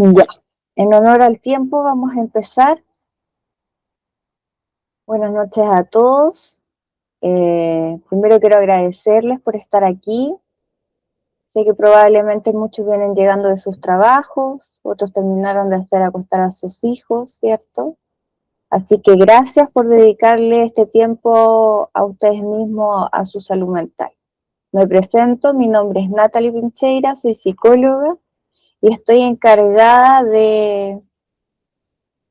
Ya, en honor al tiempo vamos a empezar. Buenas noches a todos. Primero quiero agradecerles por estar aquí. Sé que probablemente muchos vienen llegando de sus trabajos, otros terminaron de hacer acostar a sus hijos, ¿cierto? Así que gracias por dedicarle este tiempo a ustedes mismos, a su salud mental. Me presento, mi nombre es Natalie Pincheira, soy psicóloga y estoy encargada de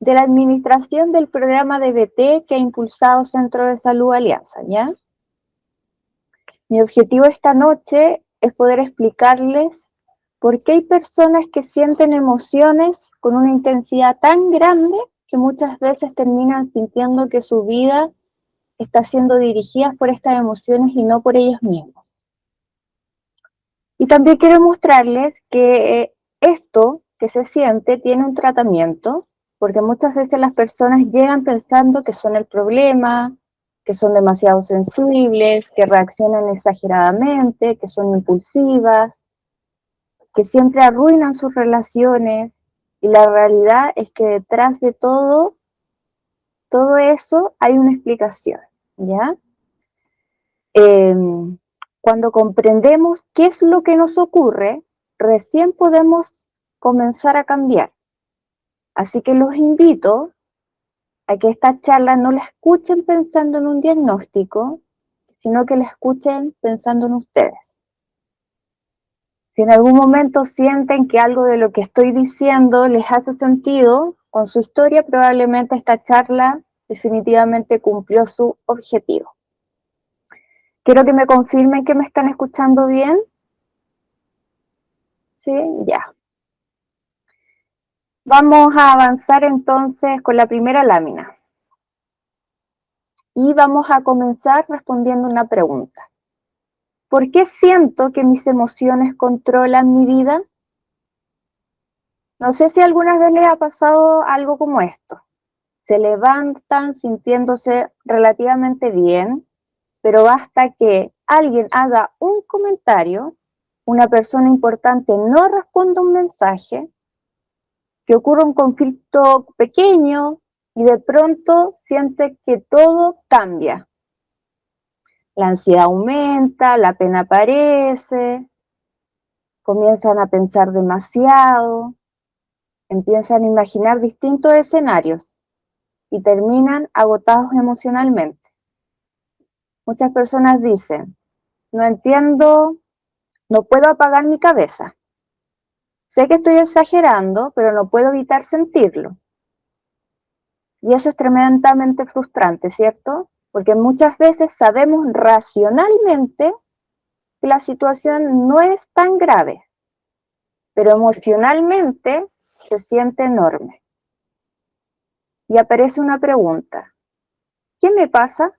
la administración del programa de DBT que ha impulsado Centro de Salud Alianza, ¿ya? Mi objetivo esta noche es poder explicarles por qué hay personas que sienten emociones con una intensidad tan grande que muchas veces terminan sintiendo que su vida está siendo dirigida por estas emociones y no por ellos mismos. Y también quiero mostrarles que esto que se siente tiene un tratamiento, porque muchas veces las personas llegan pensando que son el problema, que son demasiado sensibles, que reaccionan exageradamente, que son impulsivas, que siempre arruinan sus relaciones, y la realidad es que detrás de todo eso hay una explicación, ¿ya? Eh, Cuando comprendemos qué es lo que nos ocurre, recién podemos comenzar a cambiar. Así que los invito a que esta charla no la escuchen pensando en un diagnóstico, sino que la escuchen pensando en ustedes. Si en algún momento sienten que algo de lo que estoy diciendo les hace sentido con su historia, probablemente esta charla definitivamente cumplió su objetivo. Quiero que me confirmen que me están escuchando bien. Sí, ya. Vamos a avanzar entonces con la primera lámina. Y vamos a comenzar respondiendo una pregunta. ¿Por qué siento que mis emociones controlan mi vida? No sé si alguna vez les ha pasado algo como esto. Se levantan sintiéndose relativamente bien, pero basta que alguien haga un comentario, una persona importante no responda un mensaje, que ocurra un conflicto pequeño y de pronto siente que todo cambia. La ansiedad aumenta, la pena aparece, comienzan a pensar demasiado, empiezan a imaginar distintos escenarios y terminan agotados emocionalmente. Muchas personas dicen, no entiendo, no puedo apagar mi cabeza. Sé que estoy exagerando, pero no puedo evitar sentirlo. Y eso es tremendamente frustrante, ¿cierto? Porque muchas veces sabemos racionalmente que la situación no es tan grave, pero emocionalmente se siente enorme. Y aparece una pregunta, ¿qué me pasa?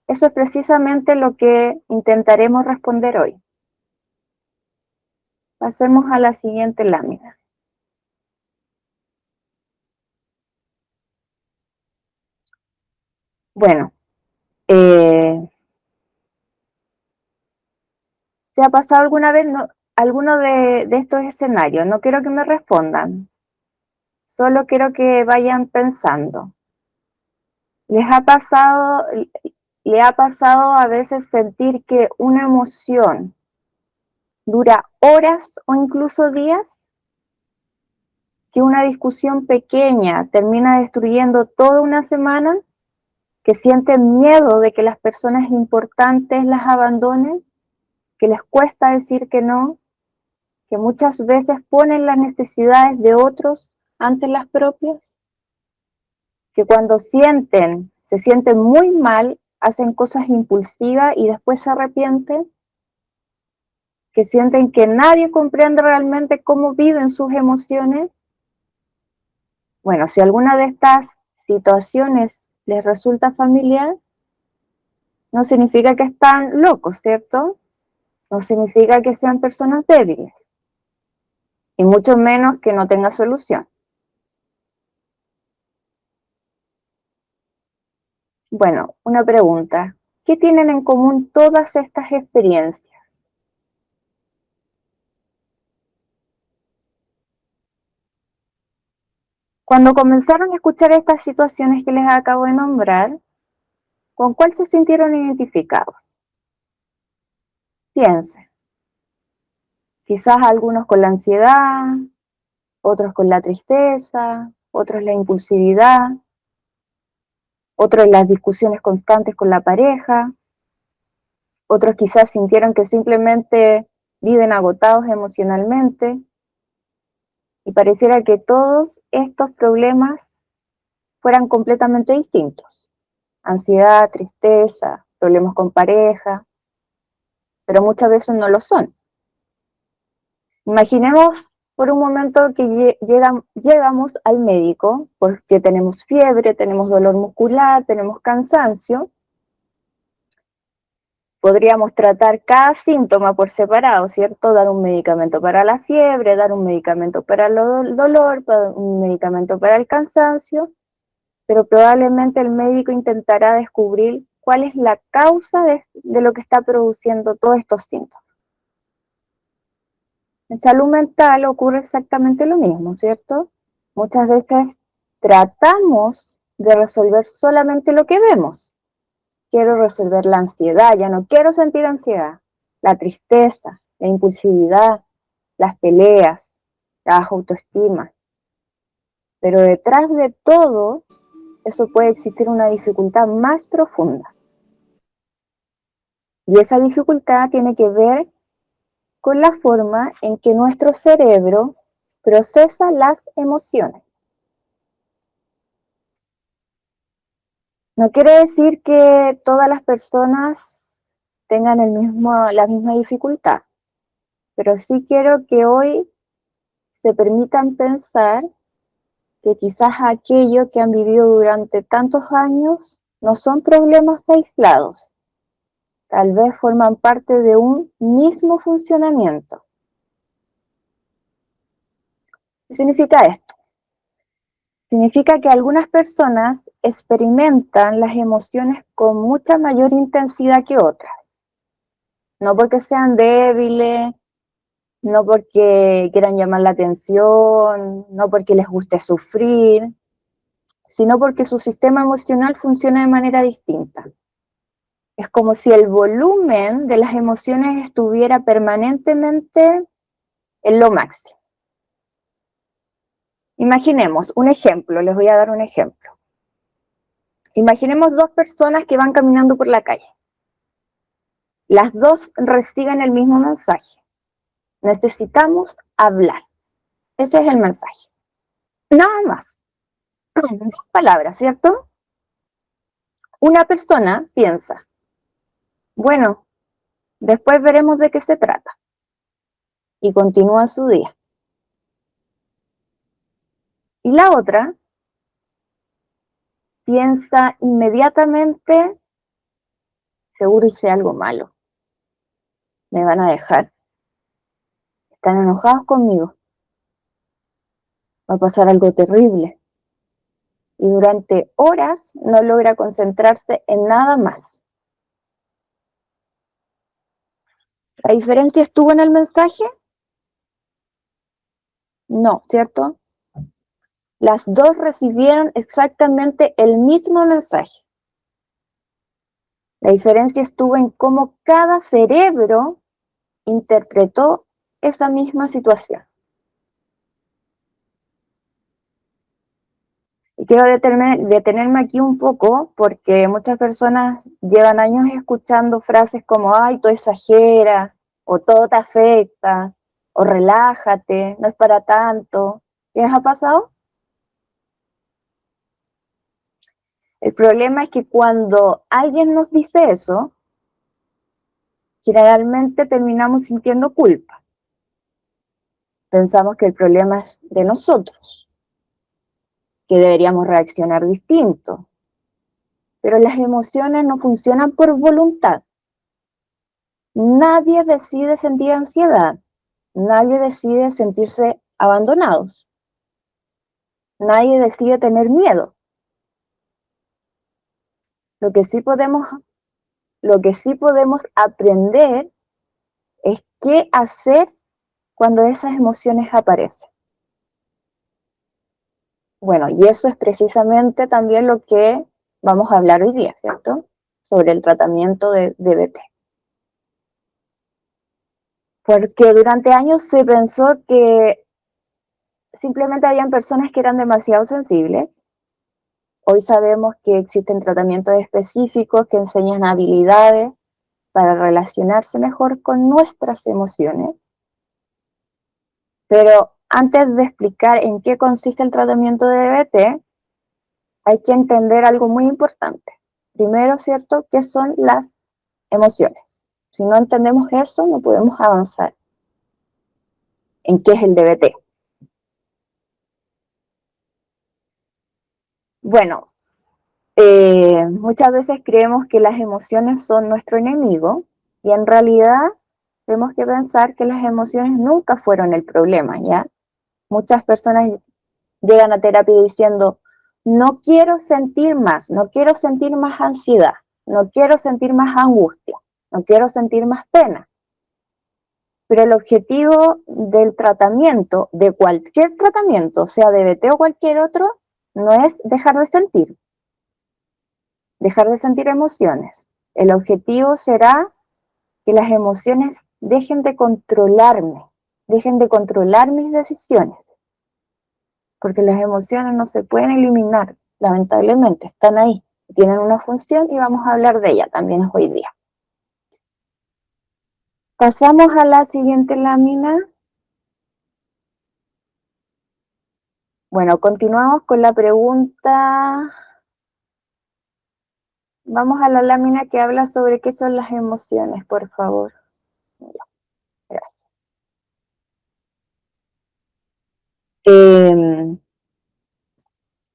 Eso es precisamente lo que intentaremos responder hoy. Pasemos a la siguiente lámina. Bueno, ¿te ha pasado alguna vez alguno de estos escenarios? No quiero que me respondan, solo quiero que vayan pensando. ¿Le ha pasado a veces sentir que una emoción dura horas o incluso días? ¿Que una discusión pequeña termina destruyendo toda una semana? ¿Que sienten miedo de que las personas importantes las abandonen? ¿Que les cuesta decir que no? ¿Que muchas veces ponen las necesidades de otros ante las propias? ¿Que cuando se sienten muy mal, hacen cosas impulsivas y después se arrepienten? ¿Que sienten que nadie comprende realmente cómo viven sus emociones? Bueno, si alguna de estas situaciones les resulta familiar, no significa que están locos, ¿cierto? No significa que sean personas débiles, y mucho menos que no tenga solución. Bueno, una pregunta. ¿Qué tienen en común todas estas experiencias? Cuando comenzaron a escuchar estas situaciones que les acabo de nombrar, ¿con cuál se sintieron identificados? Piensen, quizás algunos con la ansiedad, otros con la tristeza, otros la impulsividad, otros las discusiones constantes con la pareja, otros quizás sintieron que simplemente viven agotados emocionalmente y pareciera que todos estos problemas fueran completamente distintos. Ansiedad, tristeza, problemas con pareja, pero muchas veces no lo son. Imaginemos por un momento que llegamos al médico porque tenemos fiebre, tenemos dolor muscular, tenemos cansancio. Podríamos tratar cada síntoma por separado, ¿cierto? Dar un medicamento para la fiebre, dar un medicamento para el dolor, un medicamento para el cansancio, pero probablemente el médico intentará descubrir cuál es la causa de lo que está produciendo todos estos síntomas. En salud mental ocurre exactamente lo mismo, ¿cierto? Muchas veces tratamos de resolver solamente lo que vemos. Quiero resolver la ansiedad, ya no quiero sentir ansiedad, la tristeza, la impulsividad, las peleas, la baja autoestima. Pero detrás de todo eso puede existir una dificultad más profunda. Y esa dificultad tiene que ver con la forma en que nuestro cerebro procesa las emociones. No quiere decir que todas las personas tengan la misma dificultad, pero sí quiero que hoy se permitan pensar que quizás aquello que han vivido durante tantos años no son problemas aislados, tal vez forman parte de un mismo funcionamiento. ¿Qué significa esto? Significa que algunas personas experimentan las emociones con mucha mayor intensidad que otras. No porque sean débiles, no porque quieran llamar la atención, no porque les guste sufrir, sino porque su sistema emocional funciona de manera distinta. Es como si el volumen de las emociones estuviera permanentemente en lo máximo. Imaginemos un ejemplo, les voy a dar un ejemplo. Imaginemos dos personas que van caminando por la calle. Las dos reciben el mismo mensaje. Necesitamos hablar. Ese es el mensaje. Nada más. Dos palabras, ¿cierto? Una persona piensa, bueno, después veremos de qué se trata. Y continúa su día. Y la otra piensa inmediatamente, seguro hice algo malo. Me van a dejar. Están enojados conmigo. Va a pasar algo terrible. Y durante horas no logra concentrarse en nada más. ¿La diferencia estuvo en el mensaje? No, ¿cierto? Las dos recibieron exactamente el mismo mensaje. La diferencia estuvo en cómo cada cerebro interpretó esa misma situación. Y quiero detenerme aquí un poco porque muchas personas llevan años escuchando frases como, ay, tú exageras, o todo te afecta, o relájate, no es para tanto. ¿Qué les ha pasado? El problema es que cuando alguien nos dice eso, generalmente terminamos sintiendo culpa. Pensamos que el problema es de nosotros, que deberíamos reaccionar distinto. Pero las emociones no funcionan por voluntad. Nadie decide sentir ansiedad, nadie decide sentirse abandonados, nadie decide tener miedo. Lo que sí podemos, lo que sí podemos aprender es qué hacer cuando esas emociones aparecen. Bueno, y eso es precisamente también lo que vamos a hablar hoy día, ¿cierto? Sobre el tratamiento de DBT. Porque durante años se pensó que simplemente habían personas que eran demasiado sensibles. Hoy sabemos que existen tratamientos específicos que enseñan habilidades para relacionarse mejor con nuestras emociones. Pero antes de explicar en qué consiste el tratamiento de DBT, hay que entender algo muy importante. Primero, ¿cierto?, ¿qué son las emociones? Si no entendemos eso, no podemos avanzar en qué es el DBT. Bueno, muchas veces creemos que las emociones son nuestro enemigo y en realidad tenemos que pensar que las emociones nunca fueron el problema, ¿ya? Muchas personas llegan a terapia diciendo, no quiero sentir más, no quiero sentir más ansiedad, no quiero sentir más angustia, no quiero sentir más pena. Pero el objetivo del tratamiento, de cualquier tratamiento, sea DBT o cualquier otro, no es dejar de sentir emociones. El objetivo será que las emociones dejen de controlarme, dejen de controlar mis decisiones, porque las emociones no se pueden eliminar, lamentablemente, están ahí, tienen una función y vamos a hablar de ella también hoy día. Pasamos a la siguiente lámina. Bueno, continuamos con la pregunta. Vamos a la lámina que habla sobre qué son las emociones, por favor. Gracias.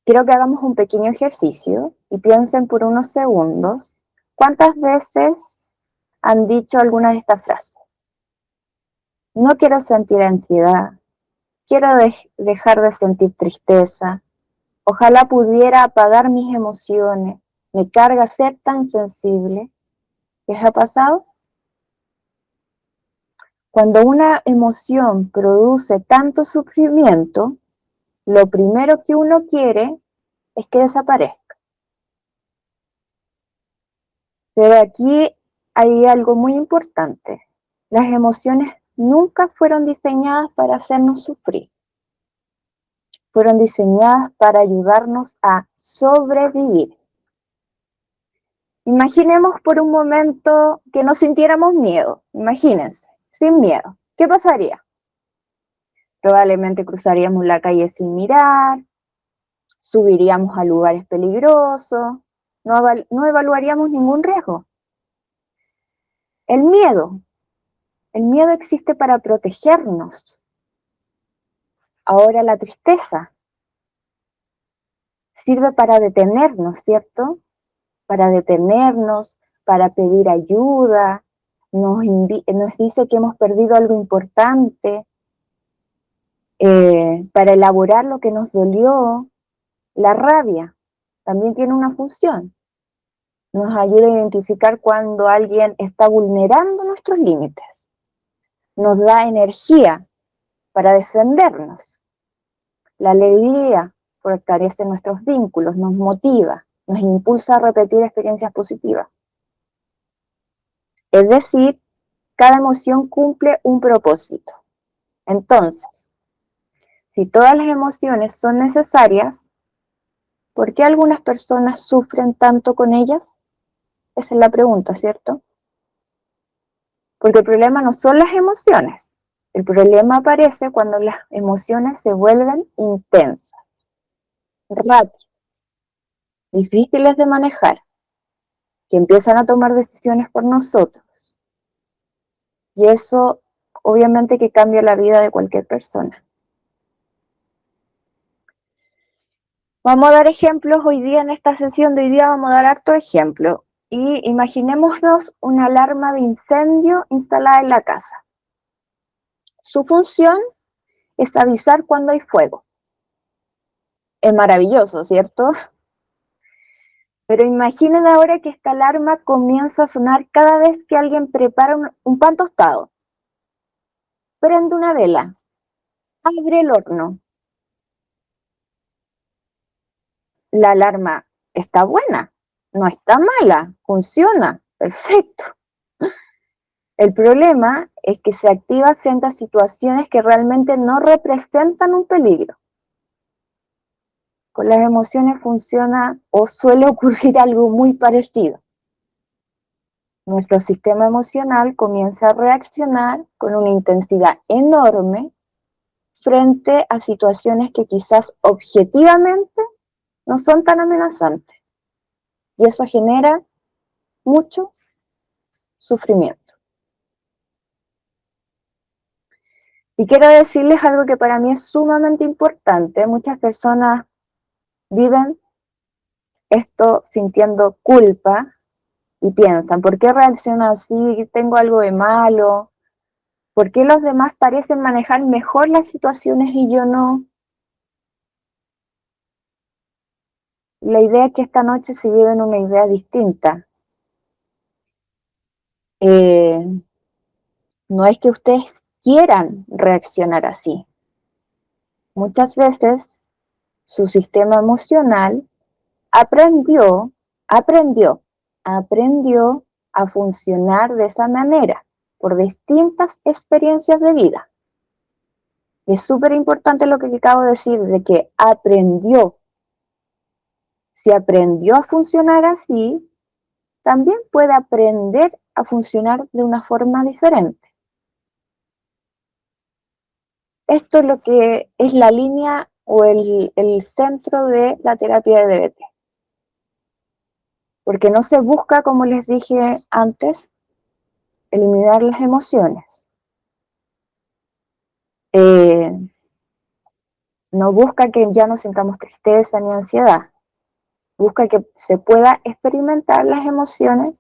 Quiero que hagamos un pequeño ejercicio y piensen por unos segundos cuántas veces han dicho alguna de estas frases. No quiero sentir ansiedad, quiero dejar de sentir tristeza, ojalá pudiera apagar mis emociones, me carga ser tan sensible. ¿Qué os ha pasado? Cuando una emoción produce tanto sufrimiento, lo primero que uno quiere es que desaparezca. Pero aquí hay algo muy importante. Las emociones nunca fueron diseñadas para hacernos sufrir. Fueron diseñadas para ayudarnos a sobrevivir. Imaginemos por un momento que no sintiéramos miedo. Imagínense, sin miedo. ¿Qué pasaría? Probablemente cruzaríamos la calle sin mirar, subiríamos a lugares peligrosos, no evaluaríamos ningún riesgo. El miedo existe para protegernos. Ahora la tristeza sirve para detenernos, ¿cierto? Para detenernos, para pedir ayuda, nos dice que hemos perdido algo importante, para elaborar lo que nos dolió. La rabia también tiene una función. Nos ayuda a identificar cuando alguien está vulnerando nuestros límites. Nos da energía para defendernos. La alegría fortalece nuestros vínculos, nos motiva, nos impulsa a repetir experiencias positivas. Es decir, cada emoción cumple un propósito. Entonces, si todas las emociones son necesarias, ¿por qué algunas personas sufren tanto con ellas? Esa es la pregunta, ¿cierto? Porque el problema no son las emociones. El problema aparece cuando las emociones se vuelven intensas, rápidas, difíciles de manejar, que empiezan a tomar decisiones por nosotros. Y eso obviamente que cambia la vida de cualquier persona. Vamos a dar ejemplos hoy día en esta sesión de hoy día, vamos a dar harto ejemplo. Y imaginémonos una alarma de incendio instalada en la casa. Su función es avisar cuando hay fuego. Es maravilloso, ¿cierto? Pero imaginen ahora que esta alarma comienza a sonar cada vez que alguien prepara un pan tostado. Prende una vela, abre el horno, la alarma está buena, no está mala, funciona, perfecto. El problema es que se activa frente a situaciones que realmente no representan un peligro. Con las emociones funciona o suele ocurrir algo muy parecido. Nuestro sistema emocional comienza a reaccionar con una intensidad enorme frente a situaciones que quizás objetivamente no son tan amenazantes. Y eso genera mucho sufrimiento. Y quiero decirles algo que para mí es sumamente importante. Muchas personas viven esto sintiendo culpa y piensan, ¿por qué reacciono así? ¿Tengo algo de malo? ¿Por qué los demás parecen manejar mejor las situaciones y yo no? La idea es que esta noche se lleven una idea distinta. No es que ustedes quieran reaccionar así. Muchas veces su sistema emocional aprendió, aprendió, aprendió a funcionar de esa manera por distintas experiencias de vida. Y es súper importante lo que acabo de decir, de que aprendió. Si aprendió a funcionar así, también puede aprender a funcionar de una forma diferente. Esto es lo que es la línea o el centro de la terapia de DBT. Porque no se busca, como les dije antes, eliminar las emociones. No busca que ya no sintamos tristeza ni ansiedad. Busca que se pueda experimentar las emociones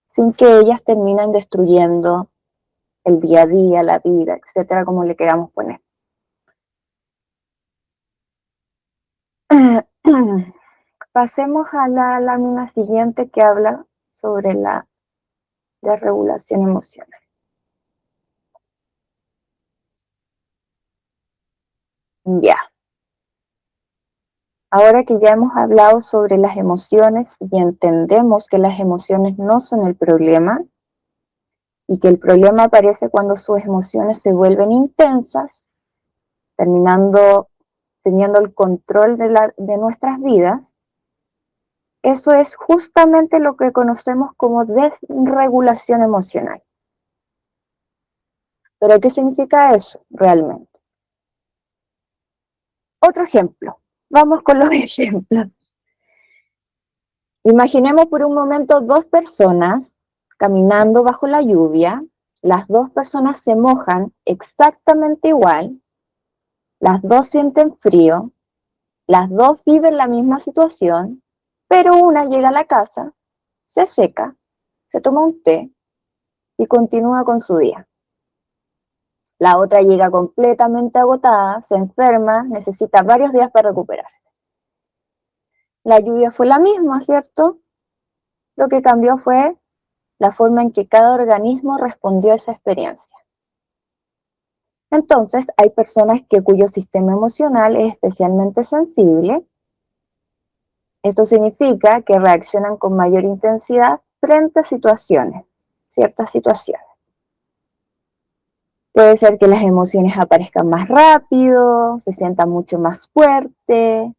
sin que ellas terminen destruyendo el día a día, la vida, etcétera, como le queramos poner. Pasemos a la lámina siguiente que habla sobre la regulación emocional. Ya. Ahora que ya hemos hablado sobre las emociones y entendemos que las emociones no son el problema y que el problema aparece cuando sus emociones se vuelven intensas, terminando teniendo el control de nuestras vidas, eso es justamente lo que conocemos como desregulación emocional. ¿Pero qué significa eso realmente? Otro ejemplo. Vamos con los ejemplos. Imaginemos por un momento dos personas caminando bajo la lluvia. Las dos personas se mojan exactamente igual. Las dos sienten frío. Las dos viven la misma situación. Pero una llega a la casa, se seca, se toma un té y continúa con su día. La otra llega completamente agotada, se enferma, necesita varios días para recuperarse. La lluvia fue la misma, ¿cierto? Lo que cambió fue la forma en que cada organismo respondió a esa experiencia. Entonces, hay personas cuyo sistema emocional es especialmente sensible. Esto significa que reaccionan con mayor intensidad frente a situaciones, ciertas situaciones. Puede ser que las emociones aparezcan más rápido, se sientan mucho más fuerte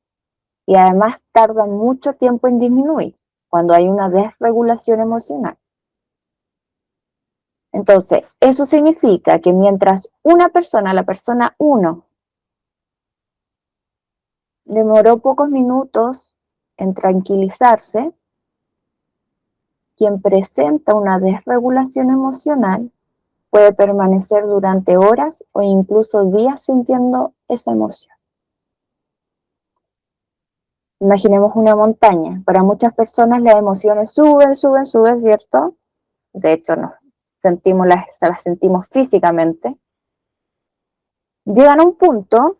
y además tardan mucho tiempo en disminuir cuando hay una desregulación emocional. Entonces, eso significa que mientras una persona, la persona 1, demoró pocos minutos en tranquilizarse, quien presenta una desregulación emocional puede permanecer durante horas o incluso días sintiendo esa emoción. Imaginemos una montaña. Para muchas personas las emociones suben, suben, suben, ¿cierto? De hecho, se las sentimos físicamente. Llegan a un punto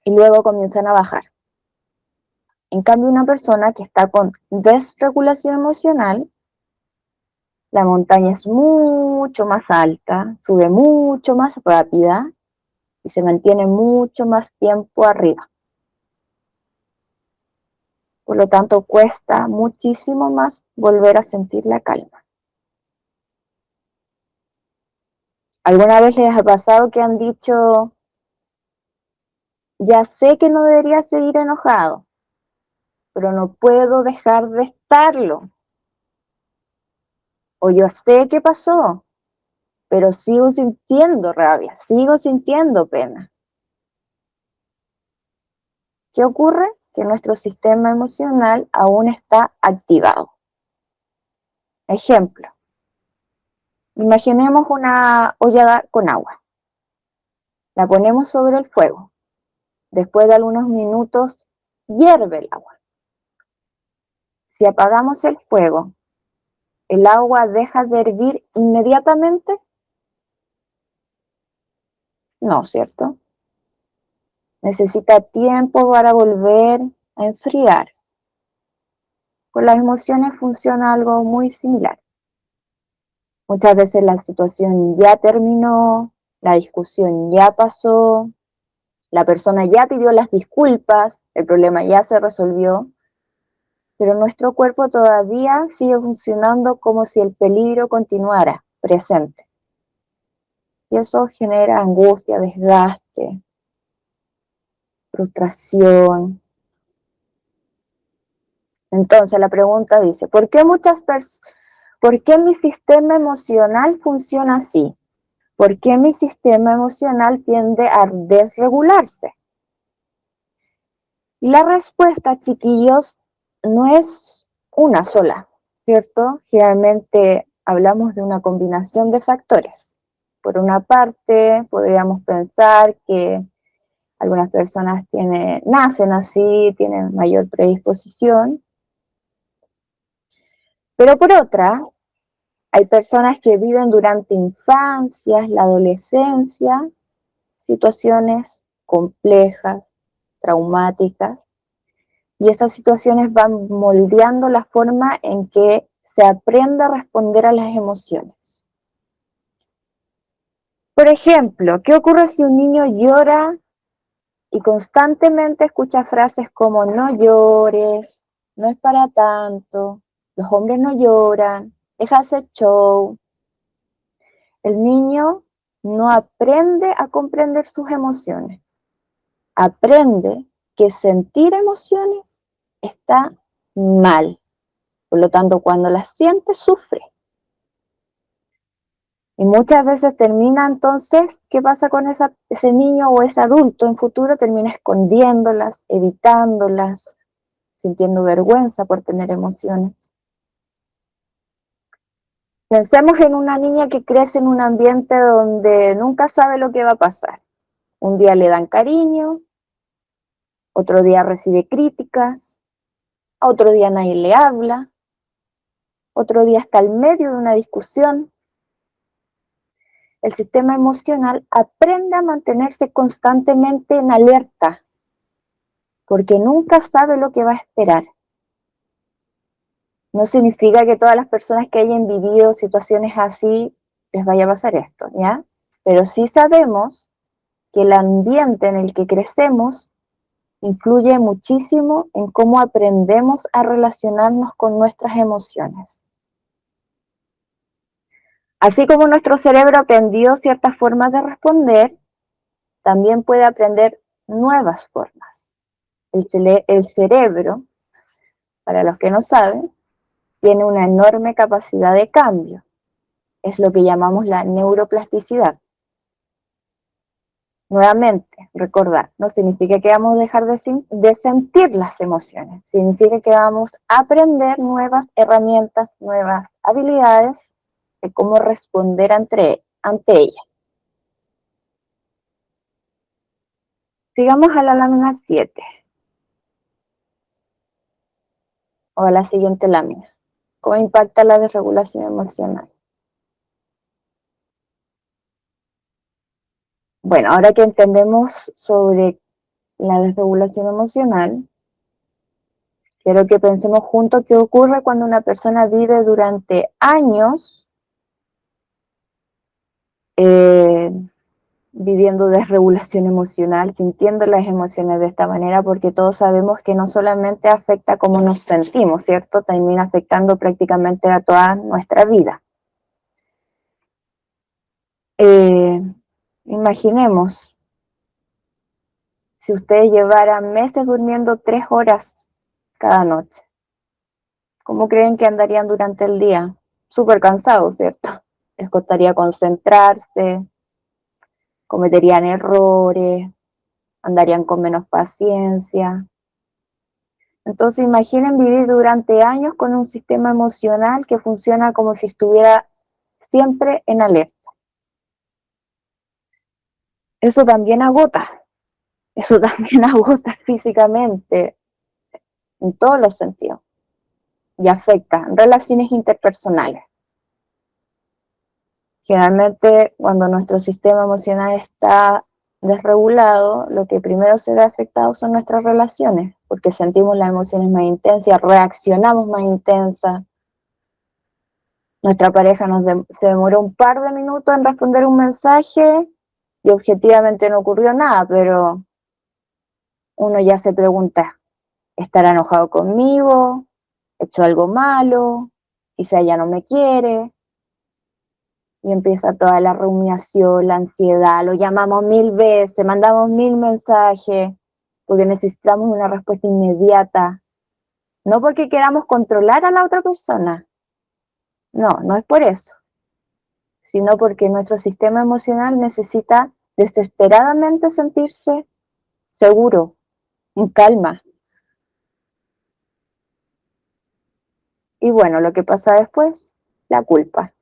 y luego comienzan a bajar. En cambio, una persona que está con desregulación emocional, la montaña es mucho más alta, sube mucho más rápida y se mantiene mucho más tiempo arriba. Por lo tanto, cuesta muchísimo más volver a sentir la calma. ¿Alguna vez les ha pasado que han dicho, ya sé que no debería seguir enojado, pero no puedo dejar de estarlo? O yo sé qué pasó, pero sigo sintiendo rabia, sigo sintiendo pena. ¿Qué ocurre? Que nuestro sistema emocional aún está activado. Ejemplo, imaginemos una olla con agua. La ponemos sobre el fuego. Después de algunos minutos, hierve el agua. Si apagamos el fuego, ¿el agua deja de hervir inmediatamente? No, ¿cierto? Necesita tiempo para volver a enfriar. Con las emociones funciona algo muy similar. Muchas veces la situación ya terminó, la discusión ya pasó, la persona ya pidió las disculpas, el problema ya se resolvió, pero nuestro cuerpo todavía sigue funcionando como si el peligro continuara presente. Y eso genera angustia, desgaste, frustración. Entonces la pregunta dice, ¿por qué mi sistema emocional funciona así? ¿Por qué mi sistema emocional tiende a desregularse? Y la respuesta, chiquillos, no es una sola, ¿cierto? Generalmente hablamos de una combinación de factores. Por una parte, podríamos pensar que algunas personas nacen así, tienen mayor predisposición, pero por otra, hay personas que viven durante infancias, la adolescencia, situaciones complejas, traumáticas, y esas situaciones van moldeando la forma en que se aprende a responder a las emociones. Por ejemplo, ¿qué ocurre si un niño llora y constantemente escucha frases como no llores, no es para tanto, los hombres no lloran, deja de hacer show? El niño no aprende a comprender sus emociones, aprende que sentir emociones está mal. Por lo tanto, cuando las siente, sufre. Y muchas veces termina entonces, ¿qué pasa con ese niño o ese adulto en futuro? Termina escondiéndolas, evitándolas, sintiendo vergüenza por tener emociones. Pensemos en una niña que crece en un ambiente donde nunca sabe lo que va a pasar. Un día le dan cariño, otro día recibe críticas, otro día nadie le habla, otro día está al medio de una discusión. El sistema emocional aprende a mantenerse constantemente en alerta, porque nunca sabe lo que va a esperar. No significa que todas las personas que hayan vivido situaciones así les vaya a pasar esto, ¿ya? Pero sí sabemos que el ambiente en el que crecemos influye muchísimo en cómo aprendemos a relacionarnos con nuestras emociones. Así como nuestro cerebro aprendió ciertas formas de responder, también puede aprender nuevas formas. El cerebro, para los que no saben, tiene una enorme capacidad de cambio. Es lo que llamamos la neuroplasticidad. Nuevamente, recordar, no significa que vamos a dejar de sentir las emociones, significa que vamos a aprender nuevas herramientas, nuevas habilidades de cómo responder ante ellas. Sigamos a la lámina 7, o a la siguiente lámina. ¿Cómo impacta la desregulación emocional? Bueno, ahora que entendemos sobre la desregulación emocional, quiero que pensemos juntos qué ocurre cuando una persona vive durante años viviendo desregulación emocional, sintiendo las emociones de esta manera, porque todos sabemos que no solamente afecta cómo nos sentimos, ¿cierto? También afectando prácticamente a toda nuestra vida. Imaginemos, si ustedes llevaran meses durmiendo 3 horas cada noche, ¿cómo creen que andarían durante el día? Súper cansados, ¿cierto? Les costaría concentrarse, cometerían errores, andarían con menos paciencia. Entonces imaginen vivir durante años con un sistema emocional que funciona como si estuviera siempre en alerta. Eso también agota, eso también agota físicamente, en todos los sentidos, y afecta relaciones interpersonales. Generalmente cuando nuestro sistema emocional está desregulado, lo que primero se ve afectado son nuestras relaciones, porque sentimos las emociones más intensas, reaccionamos más intensas. Nuestra pareja se demoró un par de minutos en responder un mensaje y objetivamente no ocurrió nada, pero uno ya se pregunta, ¿estará enojado conmigo? ¿He hecho algo malo? Quizá ya no me quiere. Y empieza toda la rumiación, la ansiedad, lo llamamos 1000 veces, mandamos 1000 mensajes, porque necesitamos una respuesta inmediata. No porque queramos controlar a la otra persona, no, no es por eso, sino porque nuestro sistema emocional necesita desesperadamente sentirse seguro, en calma. Y bueno, lo que pasa después, la culpa.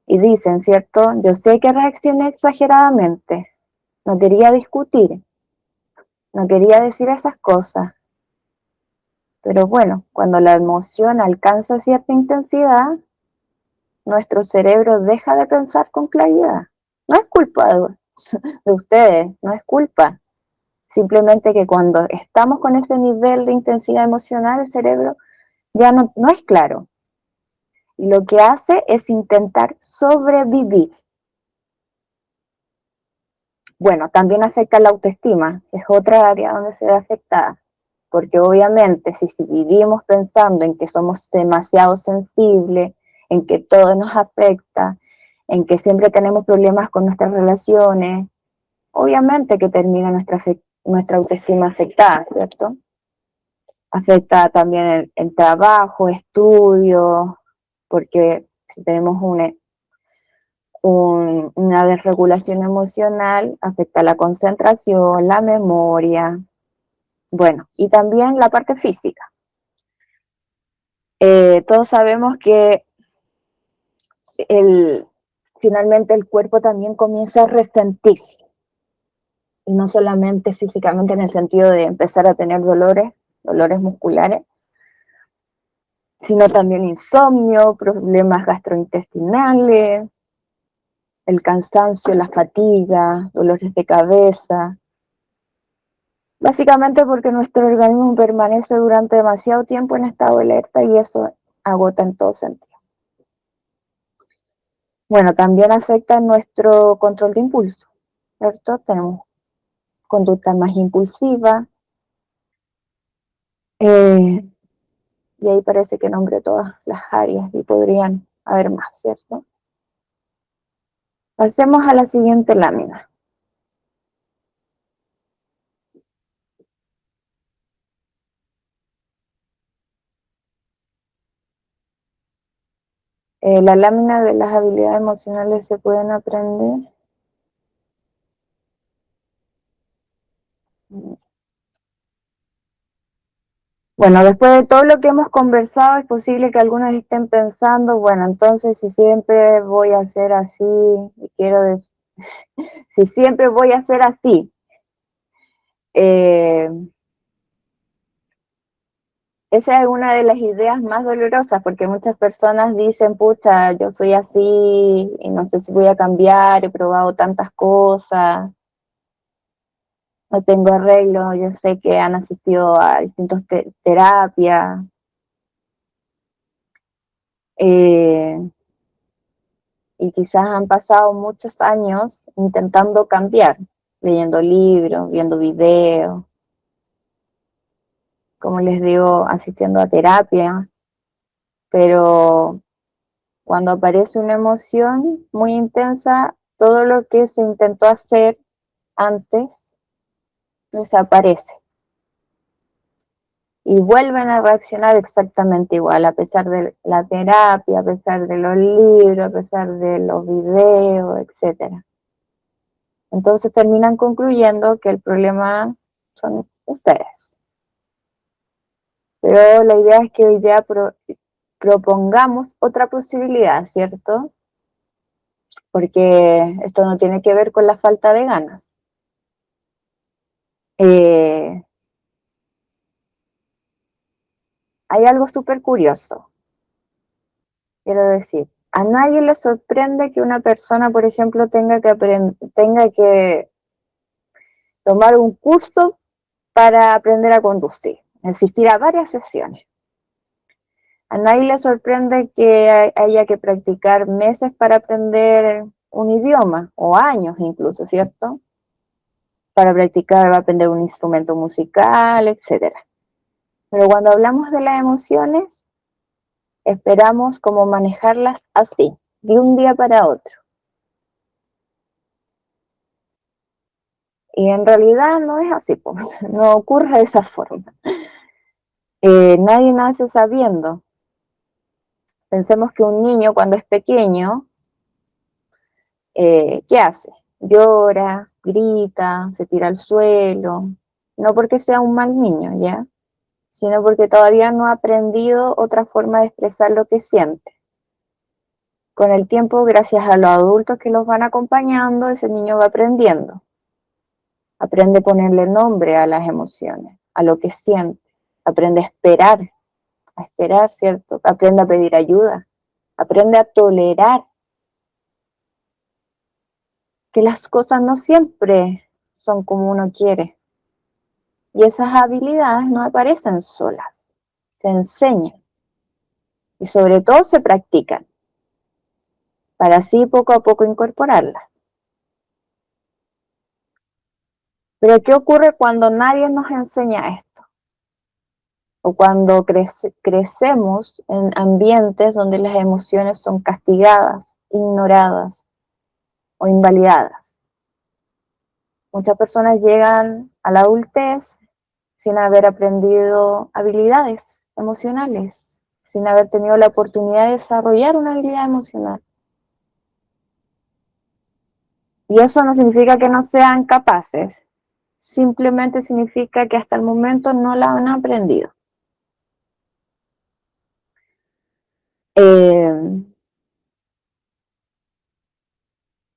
Y dicen, ¿cierto? Yo sé que reaccioné exageradamente, no quería discutir, no quería decir esas cosas, pero bueno, cuando la emoción alcanza cierta intensidad, nuestro cerebro deja de pensar con claridad. No es culpa de ustedes, no es culpa. Simplemente que cuando estamos con ese nivel de intensidad emocional, el cerebro ya no es claro. Y lo que hace es intentar sobrevivir. Bueno, también afecta la autoestima, es otra área donde se ve afectada. Porque obviamente si vivimos pensando en que somos demasiado sensibles, en que todo nos afecta, en que siempre tenemos problemas con nuestras relaciones, obviamente que termina nuestra autoestima afectada, ¿cierto? Afecta también el trabajo, estudio, porque si tenemos una desregulación emocional, afecta la concentración, la memoria, bueno, y también la parte física. Todos sabemos que finalmente el cuerpo también comienza a resentirse, y no solamente físicamente en el sentido de empezar a tener dolores musculares, sino también insomnio, problemas gastrointestinales, el cansancio, la fatiga, dolores de cabeza, básicamente porque nuestro organismo permanece durante demasiado tiempo en estado de alerta y eso agota en todo sentido. Bueno, también afecta nuestro control de impulso, ¿cierto? Tenemos conducta más impulsiva, y ahí parece que nombré todas las áreas y podrían haber más, ¿cierto? Pasemos a la siguiente lámina. La lámina de las habilidades emocionales se pueden aprender. Bueno, después de todo lo que hemos conversado, es posible que algunos estén pensando, bueno, entonces si siempre voy a ser así, y quiero decir, si siempre voy a ser así, esa es una de las ideas más dolorosas, porque muchas personas dicen, pucha, yo soy así y no sé si voy a cambiar, he probado tantas cosas, no tengo arreglo, yo sé que han asistido a distintas terapias, y quizás han pasado muchos años intentando cambiar, leyendo libros, viendo videos, como les digo, asistiendo a terapia, pero cuando aparece una emoción muy intensa, todo lo que se intentó hacer antes desaparece y vuelven a reaccionar exactamente igual, a pesar de la terapia, a pesar de los libros, a pesar de los videos, etcétera. Entonces terminan concluyendo que el problema son ustedes. Pero la idea es que hoy día propongamos otra posibilidad, ¿cierto? Porque esto no tiene que ver con la falta de ganas. Eh, Hay algo súper curioso, quiero decir. A nadie le sorprende que una persona, por ejemplo, tenga que tomar un curso para aprender a conducir, asistir a varias sesiones. A nadie le sorprende que haya que practicar meses para aprender un idioma, o años incluso, ¿cierto? Para practicar, aprender un instrumento musical, etcétera. Pero cuando hablamos de las emociones, esperamos como manejarlas así, de un día para otro. Y en realidad no es así, pues, no ocurre de esa forma. Nadie nace sabiendo. Pensemos que un niño cuando es pequeño, ¿qué hace? Llora, grita, se tira al suelo, no porque sea un mal niño, ¿ya? Sino porque todavía no ha aprendido otra forma de expresar lo que siente. Con el tiempo, gracias a los adultos que los van acompañando, ese niño va aprendiendo. Aprende a ponerle nombre a las emociones, a lo que siente. Aprende a esperar, ¿cierto? Aprende a pedir ayuda. Aprende a tolerar que las cosas no siempre son como uno quiere. Y esas habilidades no aparecen solas, se enseñan y sobre todo se practican para así poco a poco incorporarlas. Pero ¿qué ocurre cuando nadie nos enseña esto? O cuando crecemos en ambientes donde las emociones son castigadas, ignoradas o invalidadas. Muchas personas llegan a la adultez sin haber aprendido habilidades emocionales, sin haber tenido la oportunidad de desarrollar una habilidad emocional. Y eso no significa que no sean capaces, simplemente significa que hasta el momento no la han aprendido.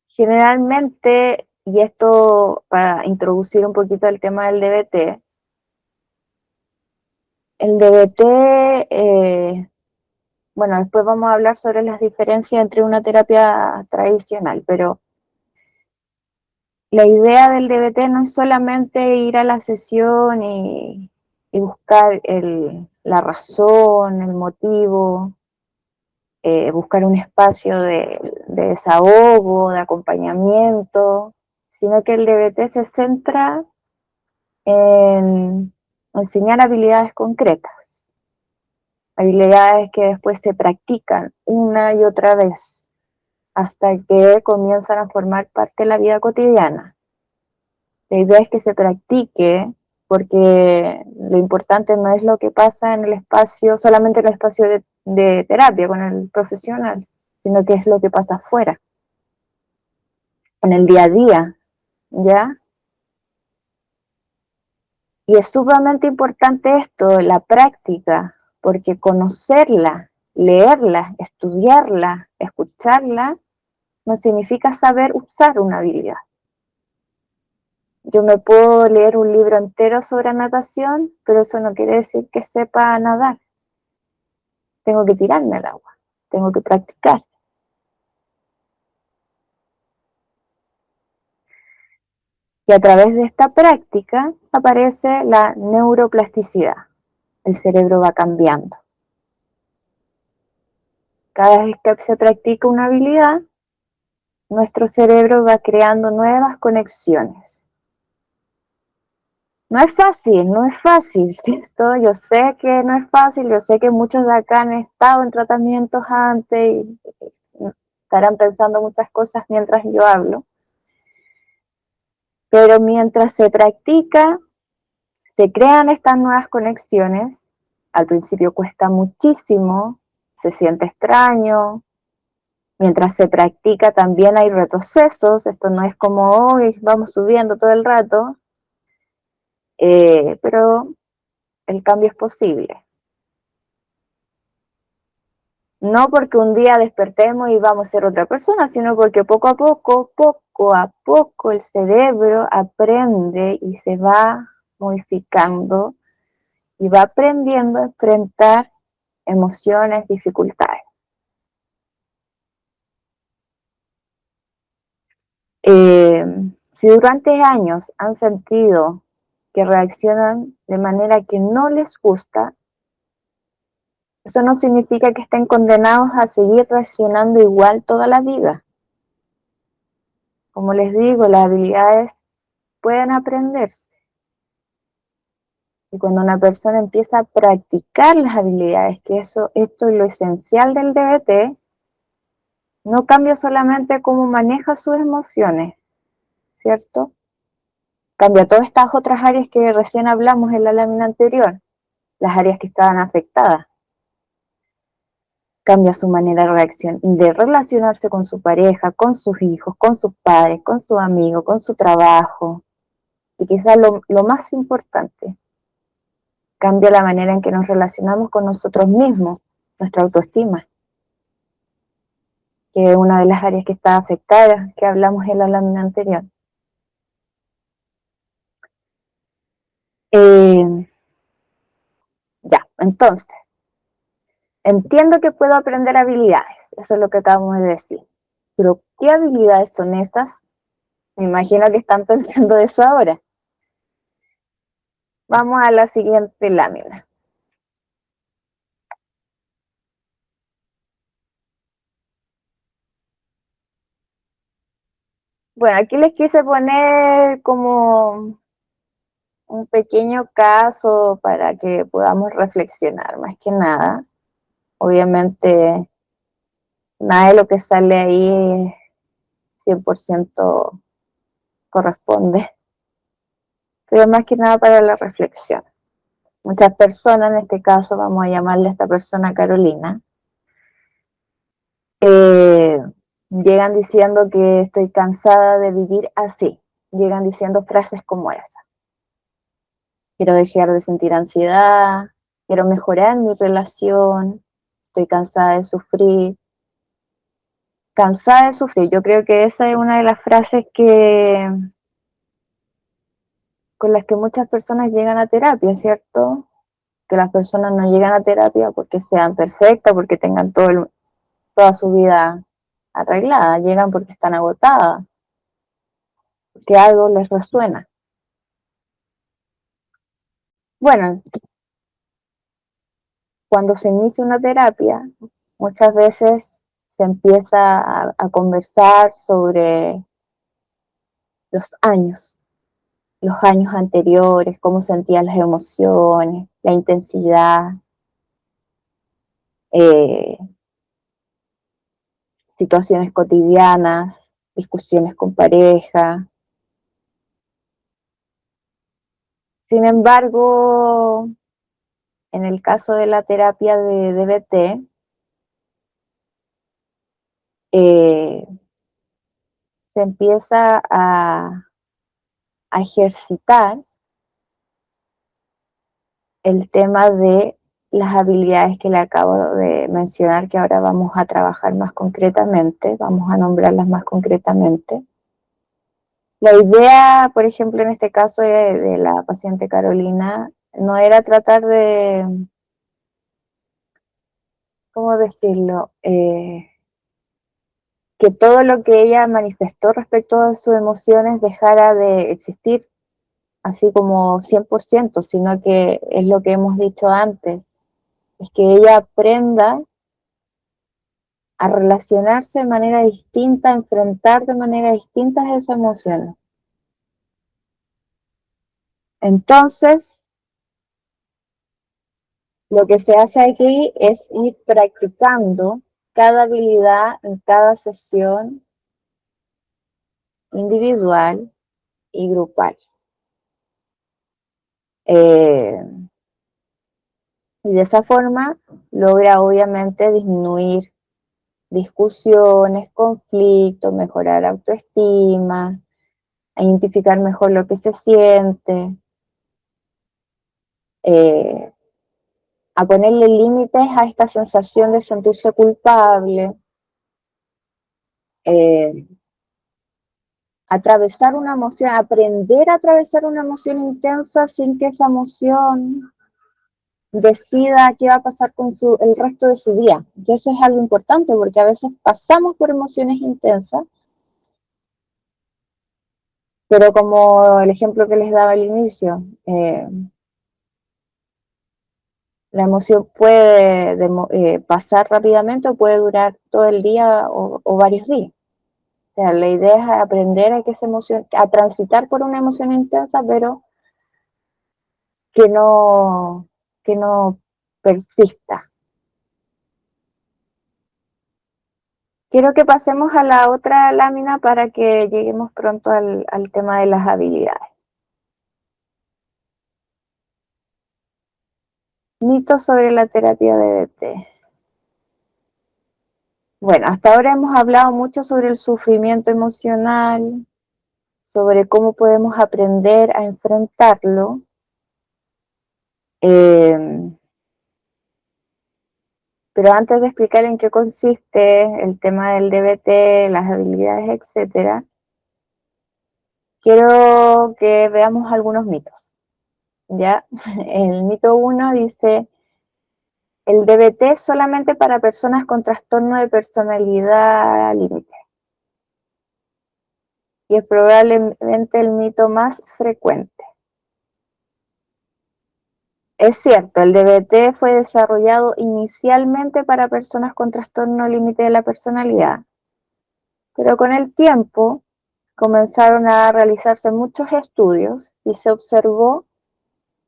Generalmente, y esto para introducir un poquito el tema del DBT, el DBT, bueno, después vamos a hablar sobre las diferencias entre una terapia tradicional, pero la idea del DBT no es solamente ir a la sesión y buscar la razón, el motivo, buscar un espacio de desahogo, de acompañamiento, sino que el DBT se centra en enseñar habilidades concretas, habilidades que después se practican una y otra vez hasta que comienzan a formar parte de la vida cotidiana. La idea es que se practique porque lo importante no es lo que pasa en el espacio, solamente en el espacio de terapia con el profesional, sino que es lo que pasa afuera, en el día a día, ¿ya? Y es sumamente importante esto, la práctica, porque conocerla, leerla, estudiarla, escucharla, no significa saber usar una habilidad. Yo me puedo leer un libro entero sobre natación, pero eso no quiere decir que sepa nadar. Tengo que tirarme al agua, tengo que practicar. Y a través de esta práctica aparece la neuroplasticidad. El cerebro va cambiando. Cada vez que se practica una habilidad, nuestro cerebro va creando nuevas conexiones. No es fácil, no es fácil, ¿cierto? Yo sé que no es fácil, yo sé que muchos de acá han estado en tratamientos antes y estarán pensando muchas cosas mientras yo hablo, pero mientras se practica, se crean estas nuevas conexiones. Al principio cuesta muchísimo, se siente extraño. Mientras se practica también hay retrocesos, esto no es como hoy vamos subiendo todo el rato, pero el cambio es posible. No porque un día despertemos y vamos a ser otra persona, sino porque poco a poco el cerebro aprende y se va modificando y va aprendiendo a enfrentar emociones, dificultades. Eh, si durante años han sentido que reaccionan de manera que no les gusta, eso no significa que estén condenados a seguir reaccionando igual toda la vida. Como les digo, las habilidades pueden aprenderse. Y cuando una persona empieza a practicar las habilidades, que esto es lo esencial del DBT, no cambia solamente cómo maneja sus emociones, ¿cierto? Cambia todas estas otras áreas que recién hablamos en la lámina anterior, las áreas que estaban afectadas. Cambia su manera de relacionarse con su pareja, con sus hijos, con sus padres, con sus amigos, con su trabajo. Y quizás lo más importante, cambia la manera en que nos relacionamos con nosotros mismos, nuestra autoestima, que es una de las áreas que está afectada, que hablamos en la lámina anterior. Ya, entonces, entiendo que puedo aprender habilidades, eso es lo que acabamos de decir. Pero, ¿qué habilidades son esas? Me imagino que están pensando eso ahora. Vamos a la siguiente lámina. Bueno, aquí les quise poner como un pequeño caso para que podamos reflexionar, más que nada. Obviamente, nada de lo que sale ahí 100% corresponde, pero más que nada para la reflexión. Muchas personas, en este caso vamos a llamarle a esta persona Carolina, eh, llegan diciendo que estoy cansada de vivir así, llegan diciendo frases como esa. Quiero dejar de sentir ansiedad, quiero mejorar mi relación, estoy cansada de sufrir. Cansada de sufrir, yo creo que esa es una de las frases con las que muchas personas llegan a terapia, ¿cierto? Que las personas no llegan a terapia porque sean perfectas, porque tengan toda su vida arreglada, llegan porque están agotadas, porque algo les resuena. Bueno, cuando se inicia una terapia, muchas veces se empieza a conversar sobre los años anteriores, cómo sentían las emociones, la intensidad, eh, situaciones cotidianas, discusiones con pareja. Sin embargo, en el caso de la terapia de DBT, eh, se empieza a ejercitar el tema de las habilidades que le acabo de mencionar, que ahora vamos a trabajar más concretamente, vamos a nombrarlas más concretamente. La idea, por ejemplo, en este caso de la paciente Carolina, no era tratar de, ¿cómo decirlo? Que todo lo que ella manifestó respecto a sus emociones dejara de existir así como 100%, sino que es lo que hemos dicho antes, es que ella aprenda a relacionarse de manera distinta, a enfrentar de manera distinta esas emociones. Entonces, lo que se hace aquí es ir practicando cada habilidad en cada sesión individual y grupal. Y de esa forma logra obviamente disminuir discusiones, conflictos, mejorar autoestima, identificar mejor lo que se siente, eh, a ponerle límites a esta sensación de sentirse culpable, eh, atravesar una emoción, aprender a atravesar una emoción intensa sin que esa emoción decida qué va a pasar con el resto de su día. Que eso es algo importante porque a veces pasamos por emociones intensas, pero como el ejemplo que les daba al inicio, la emoción puede pasar rápidamente o puede durar todo el día o varios días. O sea, la idea es aprender a que esa emoción, a transitar por una emoción intensa, pero que que no persista. Quiero que pasemos a la otra lámina para que lleguemos pronto al tema de las habilidades. Mitos sobre la terapia DBT. Bueno, hasta ahora hemos hablado mucho sobre el sufrimiento emocional, sobre cómo podemos aprender a enfrentarlo. Eh, pero antes de explicar en qué consiste el tema del DBT, las habilidades, etcétera, quiero que veamos algunos mitos. ¿Ya? El mito 1 dice: el DBT es solamente para personas con trastorno de personalidad límite. Y es probablemente el mito más frecuente. Es cierto, el DBT fue desarrollado inicialmente para personas con trastorno límite de la personalidad, pero con el tiempo comenzaron a realizarse muchos estudios y se observó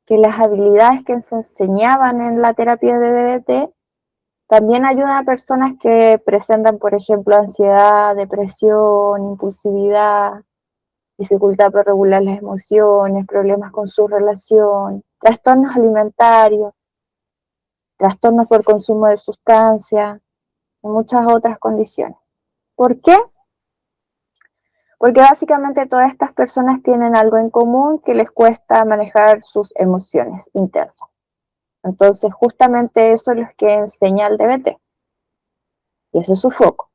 que las habilidades que se enseñaban en la terapia de DBT también ayudan a personas que presentan, por ejemplo, ansiedad, depresión, impulsividad, dificultad para regular las emociones, problemas con su relación, trastornos alimentarios, trastornos por consumo de sustancias y muchas otras condiciones. ¿Por qué? Porque básicamente todas estas personas tienen algo en común, que les cuesta manejar sus emociones intensas. Entonces, justamente eso es lo que enseña el DBT. Y ese es su foco.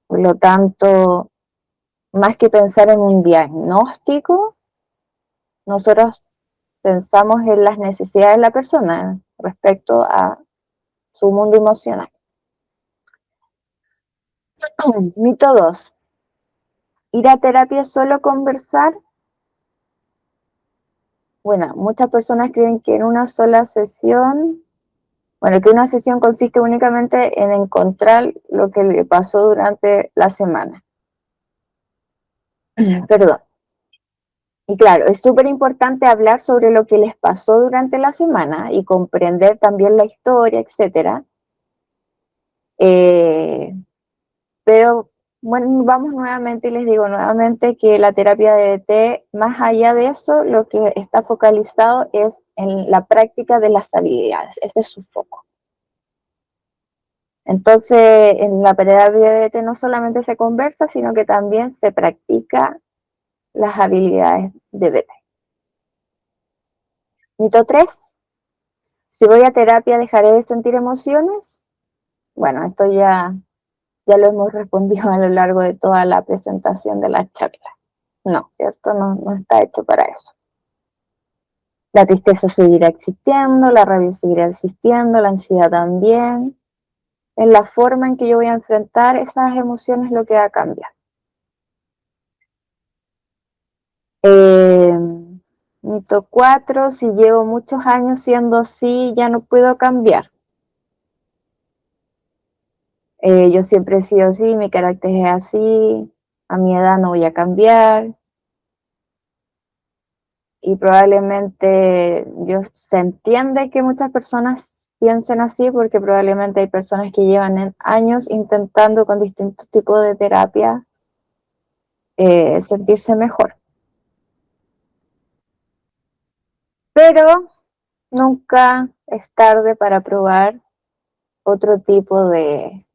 Por lo tanto, más que pensar en un diagnóstico, nosotros pensamos en las necesidades de la persona respecto a su mundo emocional. Mito 2. ¿Ir a terapia es solo conversar? Bueno, muchas personas creen que en una sola sesión, bueno, que una sesión consiste únicamente en encontrar lo que le pasó durante la semana. Perdón. Y claro, es súper importante hablar sobre lo que les pasó durante la semana y comprender también la historia, etcétera. Pero bueno, vamos nuevamente y les digo nuevamente que la terapia de DT, más allá de eso, lo que está focalizado es en la práctica de las habilidades. Ese es su foco. Entonces, en la terapia de DT no solamente se conversa, sino que también se practica las habilidades de DT. Mito 3. Si voy a terapia, ¿dejaré de sentir emociones? Bueno, esto ya lo hemos respondido a lo largo de toda la presentación de la charla. No, ¿cierto? No está hecho para eso. La tristeza seguirá existiendo, la rabia seguirá existiendo, la ansiedad también. Es la forma en que yo voy a enfrentar esas emociones lo que va a cambiar. Mito 4, si llevo muchos años siendo así, ya no puedo cambiar. Yo siempre he sido así, mi carácter es así, a mi edad no voy a cambiar. Y probablemente se entiende que muchas personas piensen así porque probablemente hay personas que llevan años intentando con distintos tipos de terapia sentirse mejor. Pero nunca es tarde para probar otro tipo de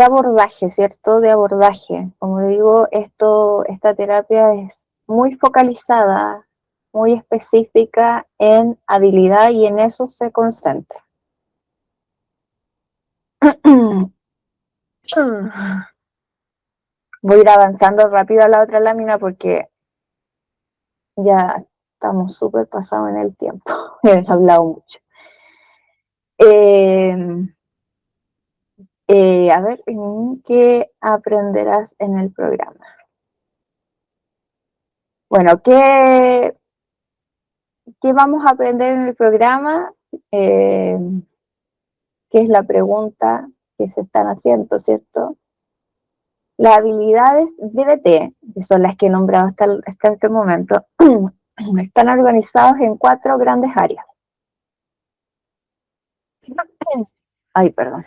abordaje, ¿cierto? De abordaje. Como digo, esta terapia es muy focalizada, muy específica en habilidad y en eso se concentra. Voy a ir avanzando rápido a la otra lámina porque ya estamos súper pasados en el tiempo. He hablado mucho. Eh, a ver, ¿qué aprenderás en el programa? Bueno, ¿qué vamos a aprender en el programa? ¿Qué es la pregunta que se están haciendo, ¿cierto? Las habilidades DBT, que son las que he nombrado hasta este momento, están organizados en 4 grandes áreas. Ay, perdón.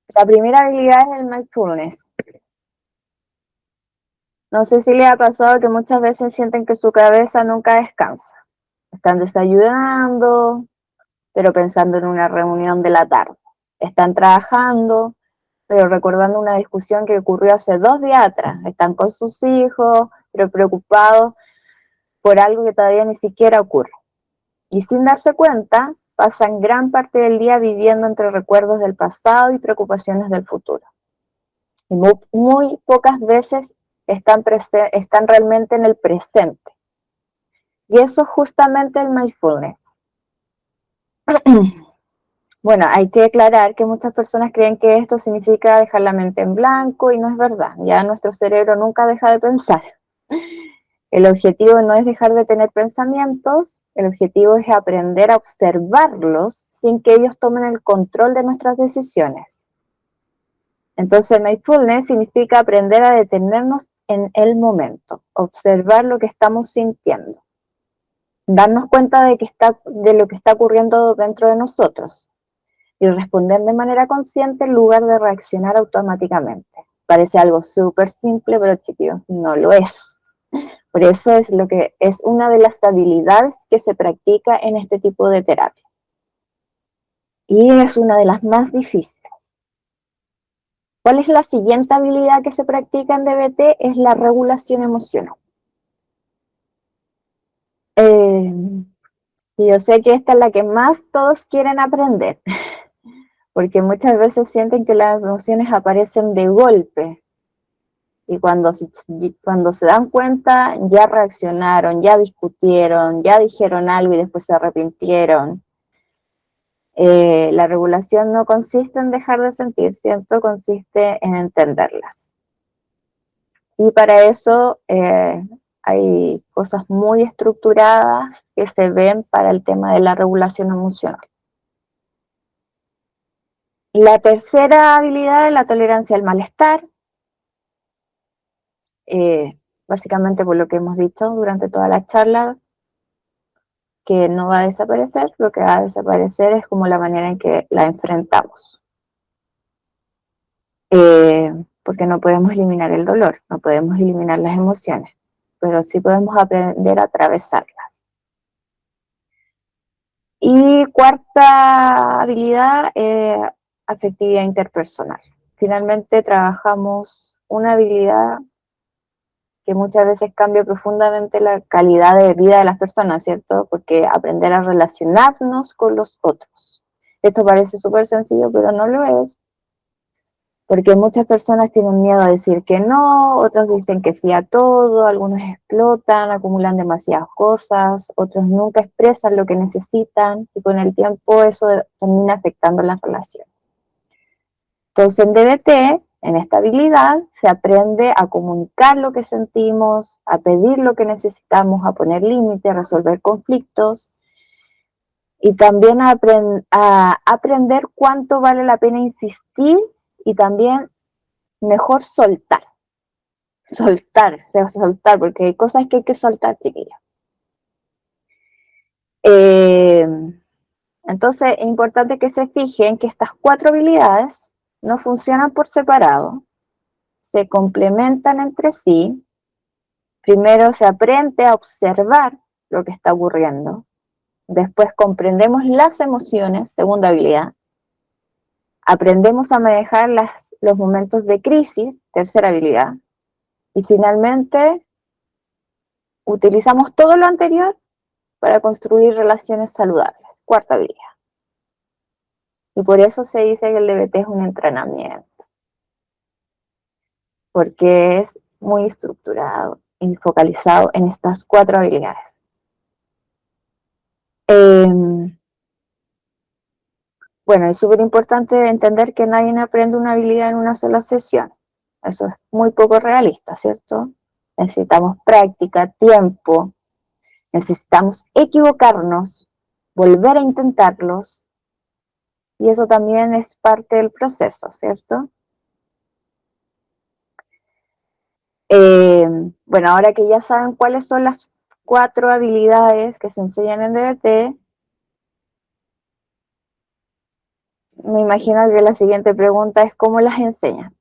La primera habilidad es el mindfulness. No sé si les ha pasado que muchas veces sienten que su cabeza nunca descansa. Están desayunando, pero pensando en una reunión de la tarde. Están trabajando, pero recordando una discusión que ocurrió hace 2 días atrás. Están con sus hijos, pero preocupados por algo que todavía ni siquiera ocurre. Y sin darse cuenta, pasan gran parte del día viviendo entre recuerdos del pasado y preocupaciones del futuro. Y muy pocas veces están realmente en el presente. Y eso es justamente el mindfulness. Bueno, hay que aclarar que muchas personas creen que esto significa dejar la mente en blanco y no es verdad. Ya nuestro cerebro nunca deja de pensar. El objetivo no es dejar de tener pensamientos, el objetivo es aprender a observarlos sin que ellos tomen el control de nuestras decisiones. Entonces, mindfulness significa aprender a detenernos en el momento, observar lo que estamos sintiendo, darnos cuenta de lo que está ocurriendo dentro de nosotros y responder de manera consciente en lugar de reaccionar automáticamente. Parece algo súper simple, pero chiquillos, no lo es. Por eso es una de las habilidades que se practica en este tipo de terapia. Y es una de las más difíciles. ¿Cuál es la siguiente habilidad que se practica en DBT? Es la regulación emocional. Y yo sé que esta es la que más todos quieren aprender, porque muchas veces sienten que las emociones aparecen de golpe, y cuando se dan cuenta ya reaccionaron, ya discutieron, ya dijeron algo y después se arrepintieron. La regulación no consiste en dejar de sentir, ¿cierto? Consiste en entenderlas. Y para eso hay cosas muy estructuradas que se ven para el tema de la regulación emocional. La tercera habilidad es la tolerancia al malestar. Básicamente por lo que hemos dicho durante toda la charla, que no va a desaparecer, lo que va a desaparecer es como la manera en que la enfrentamos. Porque no podemos eliminar el dolor, no podemos eliminar las emociones, pero sí podemos aprender a atravesarlas. Y cuarta habilidad, afectividad interpersonal. Finalmente trabajamos una habilidad que muchas veces cambia profundamente la calidad de vida de las personas, ¿cierto? Porque aprender a relacionarnos con los otros. Esto parece súper sencillo, pero no lo es, porque muchas personas tienen miedo a decir que no, otros dicen que sí a todo, algunos explotan, acumulan demasiadas cosas, otros nunca expresan lo que necesitan y con el tiempo eso termina afectando las relaciones. Entonces en DBT, en esta habilidad, se aprende a comunicar lo que sentimos, a pedir lo que necesitamos, a poner límites, a resolver conflictos Y también a aprender cuánto vale la pena insistir y también mejor soltar. Soltar, porque hay cosas que hay que soltar, chiquillos. Entonces es importante que se fijen que estas 4 habilidades no funcionan por separado, se complementan entre sí. Primero se aprende a observar lo que está ocurriendo, después comprendemos las emociones, segunda habilidad, aprendemos a manejar los momentos de crisis, tercera habilidad, y finalmente utilizamos todo lo anterior para construir relaciones saludables, cuarta habilidad. Y por eso se dice que el DBT es un entrenamiento, porque es muy estructurado y focalizado en estas 4 habilidades. Bueno, es súper importante entender que nadie aprende una habilidad en una sola sesión. Eso es muy poco realista, ¿cierto? Necesitamos práctica, tiempo, necesitamos equivocarnos, volver a intentarlos, y eso también es parte del proceso, ¿cierto? Bueno, ahora que ya saben cuáles son las 4 habilidades que se enseñan en DBT, me imagino que la siguiente pregunta es ¿cómo las enseñan?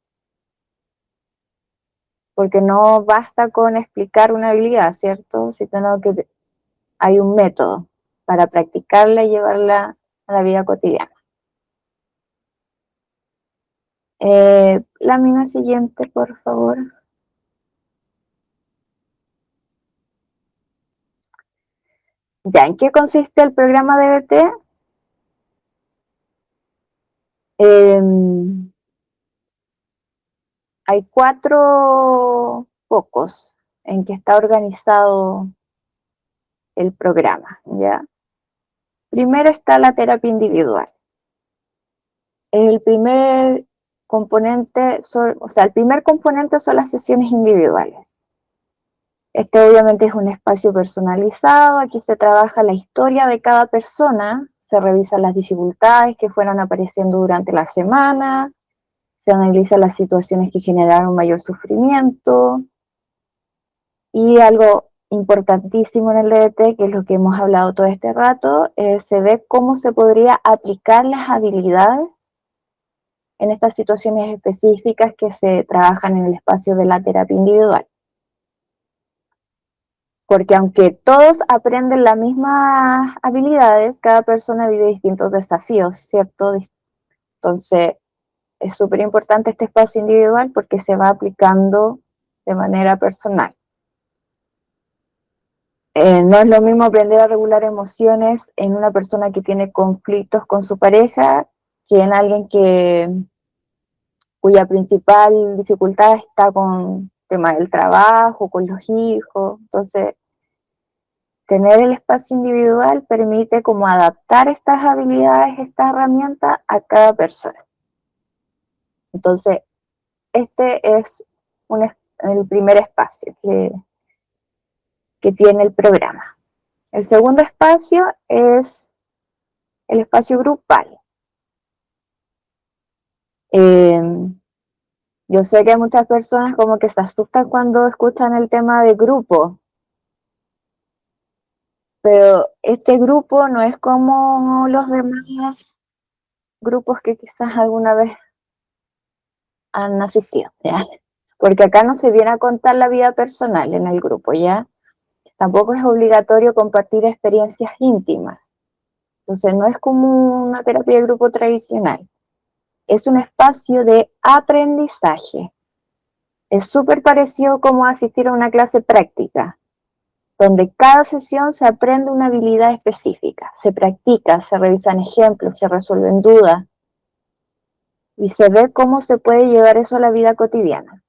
Porque no basta con explicar una habilidad, ¿cierto? Sino que hay un método para practicarla y llevarla a la vida cotidiana. Lámina siguiente, por favor. Ya, ¿en qué consiste el programa DBT? Hay 4 focos en que está organizado el programa, ¿ya? Primero está la terapia individual. El primer componente, el primer componente son las sesiones individuales. Este obviamente es un espacio personalizado, aquí se trabaja la historia de cada persona, se revisan las dificultades que fueron apareciendo durante la semana, se analizan las situaciones que generaron mayor sufrimiento, y algo importantísimo en el DBT, que es lo que hemos hablado todo este rato, se ve cómo se podría aplicar las habilidades en estas situaciones específicas que se trabajan en el espacio de la terapia individual. Porque aunque todos aprenden las mismas habilidades, cada persona vive distintos desafíos, ¿cierto? Entonces, es súper importante este espacio individual porque se va aplicando de manera personal. No es lo mismo aprender a regular emociones en una persona que tiene conflictos con su pareja que en alguien cuya principal dificultad está con el tema del trabajo, con los hijos. Entonces, tener el espacio individual permite como adaptar estas habilidades, estas herramientas a cada persona. Entonces, este es el primer espacio que tiene el programa. El segundo espacio es el espacio grupal. Yo sé que hay muchas personas como que se asustan cuando escuchan el tema de grupo, pero este grupo no es como los demás grupos que quizás alguna vez han asistido, ¿ya? Porque acá no se viene a contar la vida personal en el grupo, ¿ya? Tampoco es obligatorio compartir experiencias íntimas. Entonces no es como una terapia de grupo tradicional. Es un espacio de aprendizaje. Es súper parecido como asistir a una clase práctica, donde cada sesión se aprende una habilidad específica, se practica, se revisan ejemplos, se resuelven dudas y se ve cómo se puede llevar eso a la vida cotidiana.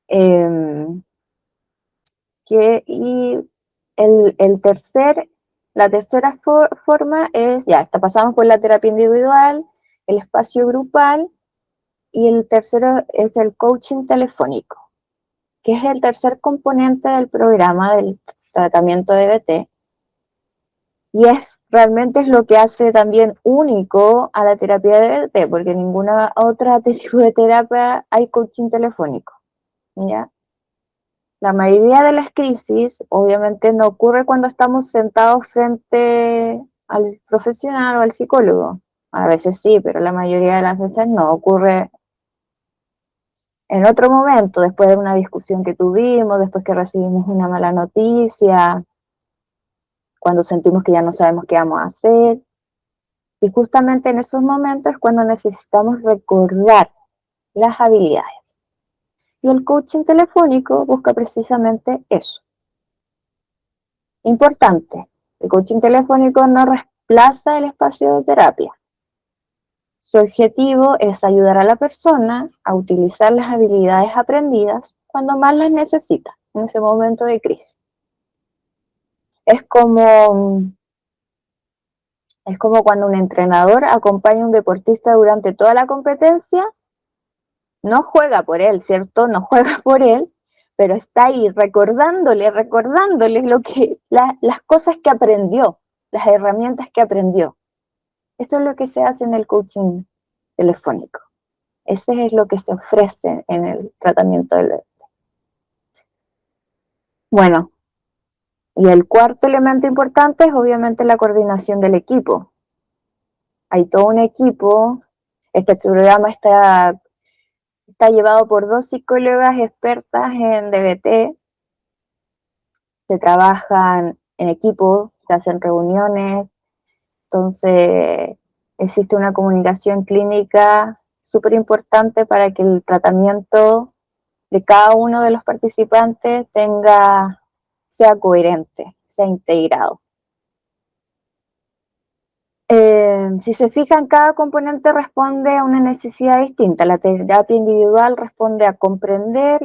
Y la tercera forma es, ya, pasamos por la terapia individual, el espacio grupal, y el tercero es el coaching telefónico, que es el tercer componente del programa del tratamiento de DBT, Y realmente es lo que hace también único a la terapia de DBT, porque en ninguna otra tipo de terapia hay coaching telefónico, ¿ya? La mayoría de las crisis obviamente no ocurre cuando estamos sentados frente al profesional o al psicólogo. A veces sí, pero la mayoría de las veces no. Ocurre en otro momento, después de una discusión que tuvimos, después que recibimos una mala noticia, cuando sentimos que ya no sabemos qué vamos a hacer. Y justamente en esos momentos es cuando necesitamos recordar las habilidades. Y el coaching telefónico busca precisamente eso. Importante, el coaching telefónico no reemplaza el espacio de terapia. Su objetivo es ayudar a la persona a utilizar las habilidades aprendidas cuando más las necesita, en ese momento de crisis. Es como, es como cuando un entrenador acompaña a un deportista durante toda la competencia. No juega por él, ¿cierto? No juega por él, pero está ahí recordándole las cosas que aprendió, las herramientas que aprendió. Eso es lo que se hace en el coaching telefónico. Ese es lo que se ofrece en el tratamiento del bebé. Bueno, y el cuarto elemento importante es obviamente la coordinación del equipo. Hay todo un equipo. Este programa está llevado por 2 psicólogas expertas en DBT. Se trabajan en equipo, se hacen reuniones, entonces existe una comunicación clínica súper importante para que el tratamiento de cada uno de los participantes sea coherente, sea integrado. Si se fijan, cada componente responde a una necesidad distinta. La terapia individual responde a comprender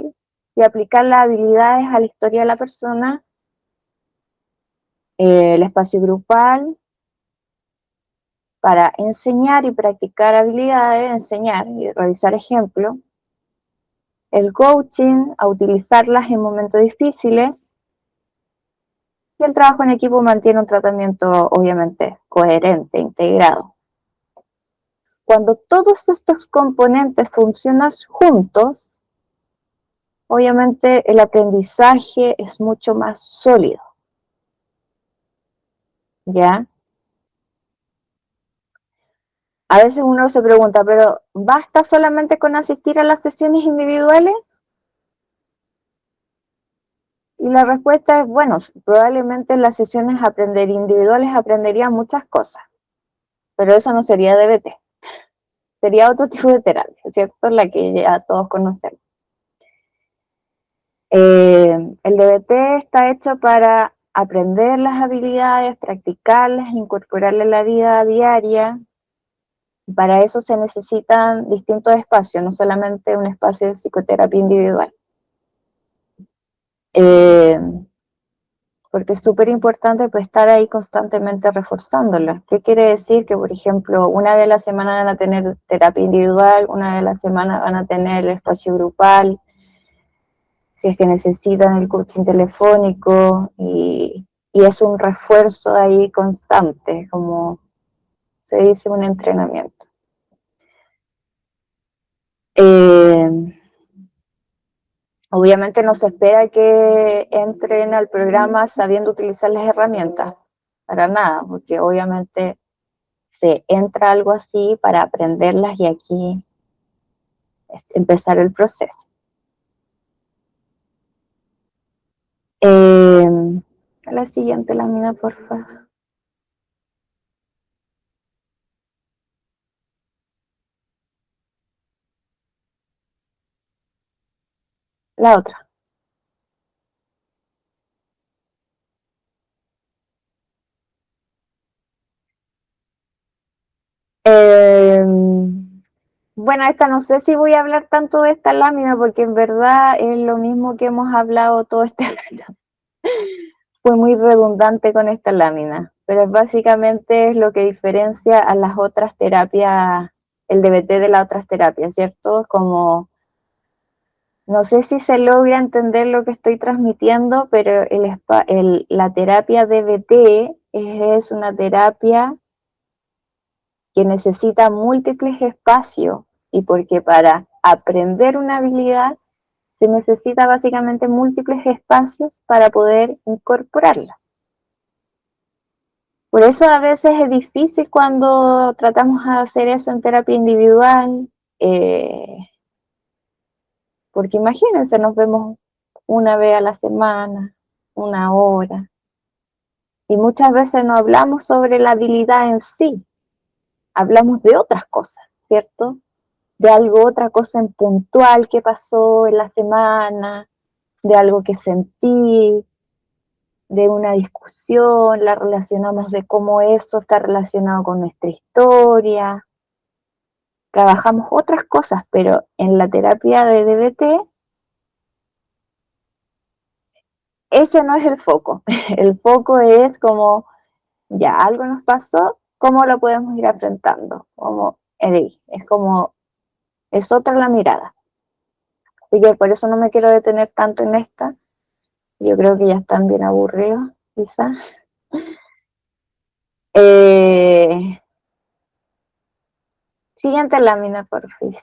y aplicar las habilidades a la historia de la persona. El espacio grupal para enseñar y practicar habilidades, enseñar y realizar ejemplos. El coaching, a utilizarlas en momentos difíciles. Y el trabajo en equipo mantiene un tratamiento, obviamente, coherente, integrado. Cuando todos estos componentes funcionan juntos, obviamente el aprendizaje es mucho más sólido. ¿Ya? A veces uno se pregunta, ¿pero basta solamente con asistir a las sesiones individuales? Y la respuesta es, bueno, probablemente en las sesiones individuales aprendería muchas cosas, pero eso no sería DBT, sería otro tipo de terapia, ¿cierto? La que ya todos conocemos. El DBT está hecho para aprender las habilidades, practicarlas, incorporarlas en la vida diaria. Para eso se necesitan distintos espacios, no solamente un espacio de psicoterapia individual. Porque es súper importante pues, estar ahí constantemente reforzándola. ¿Qué quiere decir? Que, por ejemplo, una vez a la semana van a tener terapia individual, una vez a la semana van a tener el espacio grupal, si es que necesitan el coaching telefónico, y es un refuerzo ahí constante, como se dice, un entrenamiento. Obviamente no se espera que entren al programa sabiendo utilizar las herramientas, para nada, porque obviamente se entra algo así para aprenderlas y aquí empezar el proceso. La siguiente lámina, por favor. La otra. Bueno, esta no sé si voy a hablar tanto de esta lámina porque en verdad es lo mismo que hemos hablado todo este rato. Fue muy redundante con esta lámina, pero básicamente es lo que diferencia a las otras terapias, el DBT de las otras terapias, ¿cierto? Como, no sé si se logra entender lo que estoy transmitiendo, pero la terapia DBT es una terapia que necesita múltiples espacios y porque para aprender una habilidad se necesita básicamente múltiples espacios para poder incorporarla. Por eso a veces es difícil cuando tratamos de hacer eso en terapia individual, eh, porque imagínense, nos vemos una vez a la semana, una hora, y muchas veces no hablamos sobre la habilidad en sí, hablamos de otras cosas, ¿cierto? De algo, otra cosa en puntual que pasó en la semana, de algo que sentí, de una discusión, la relacionamos de cómo eso está relacionado con nuestra historia. Trabajamos otras cosas, pero en la terapia de DBT ese no es el foco. El foco es como, ya algo nos pasó, ¿cómo lo podemos ir enfrentando? Como, es como, es otra la mirada. Así que por eso no me quiero detener tanto en esta. Yo creo que ya están bien aburridos, quizás. Eh, Siguiente lámina, por fin.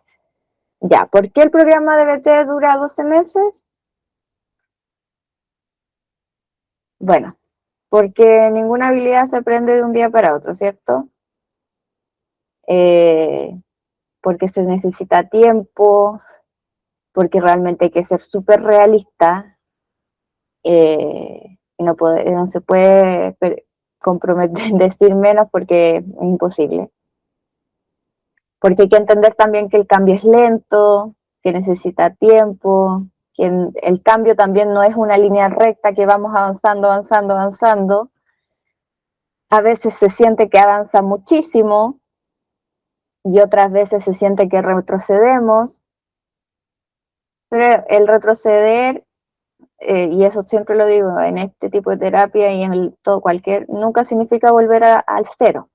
Ya, ¿por qué el programa de BT dura 12 meses? Bueno, porque ninguna habilidad se aprende de un día para otro, ¿cierto? Eh, porque se necesita tiempo, porque realmente hay que ser súper realista, no se puede comprometer, decir menos porque es imposible. Porque hay que entender también que el cambio es lento, que necesita tiempo, que el cambio también no es una línea recta que vamos avanzando, avanzando, avanzando. A veces se siente que avanza muchísimo y otras veces se siente que retrocedemos, pero el retroceder, y eso siempre lo digo en este tipo de terapia y en todo cualquier, nunca significa volver al cero.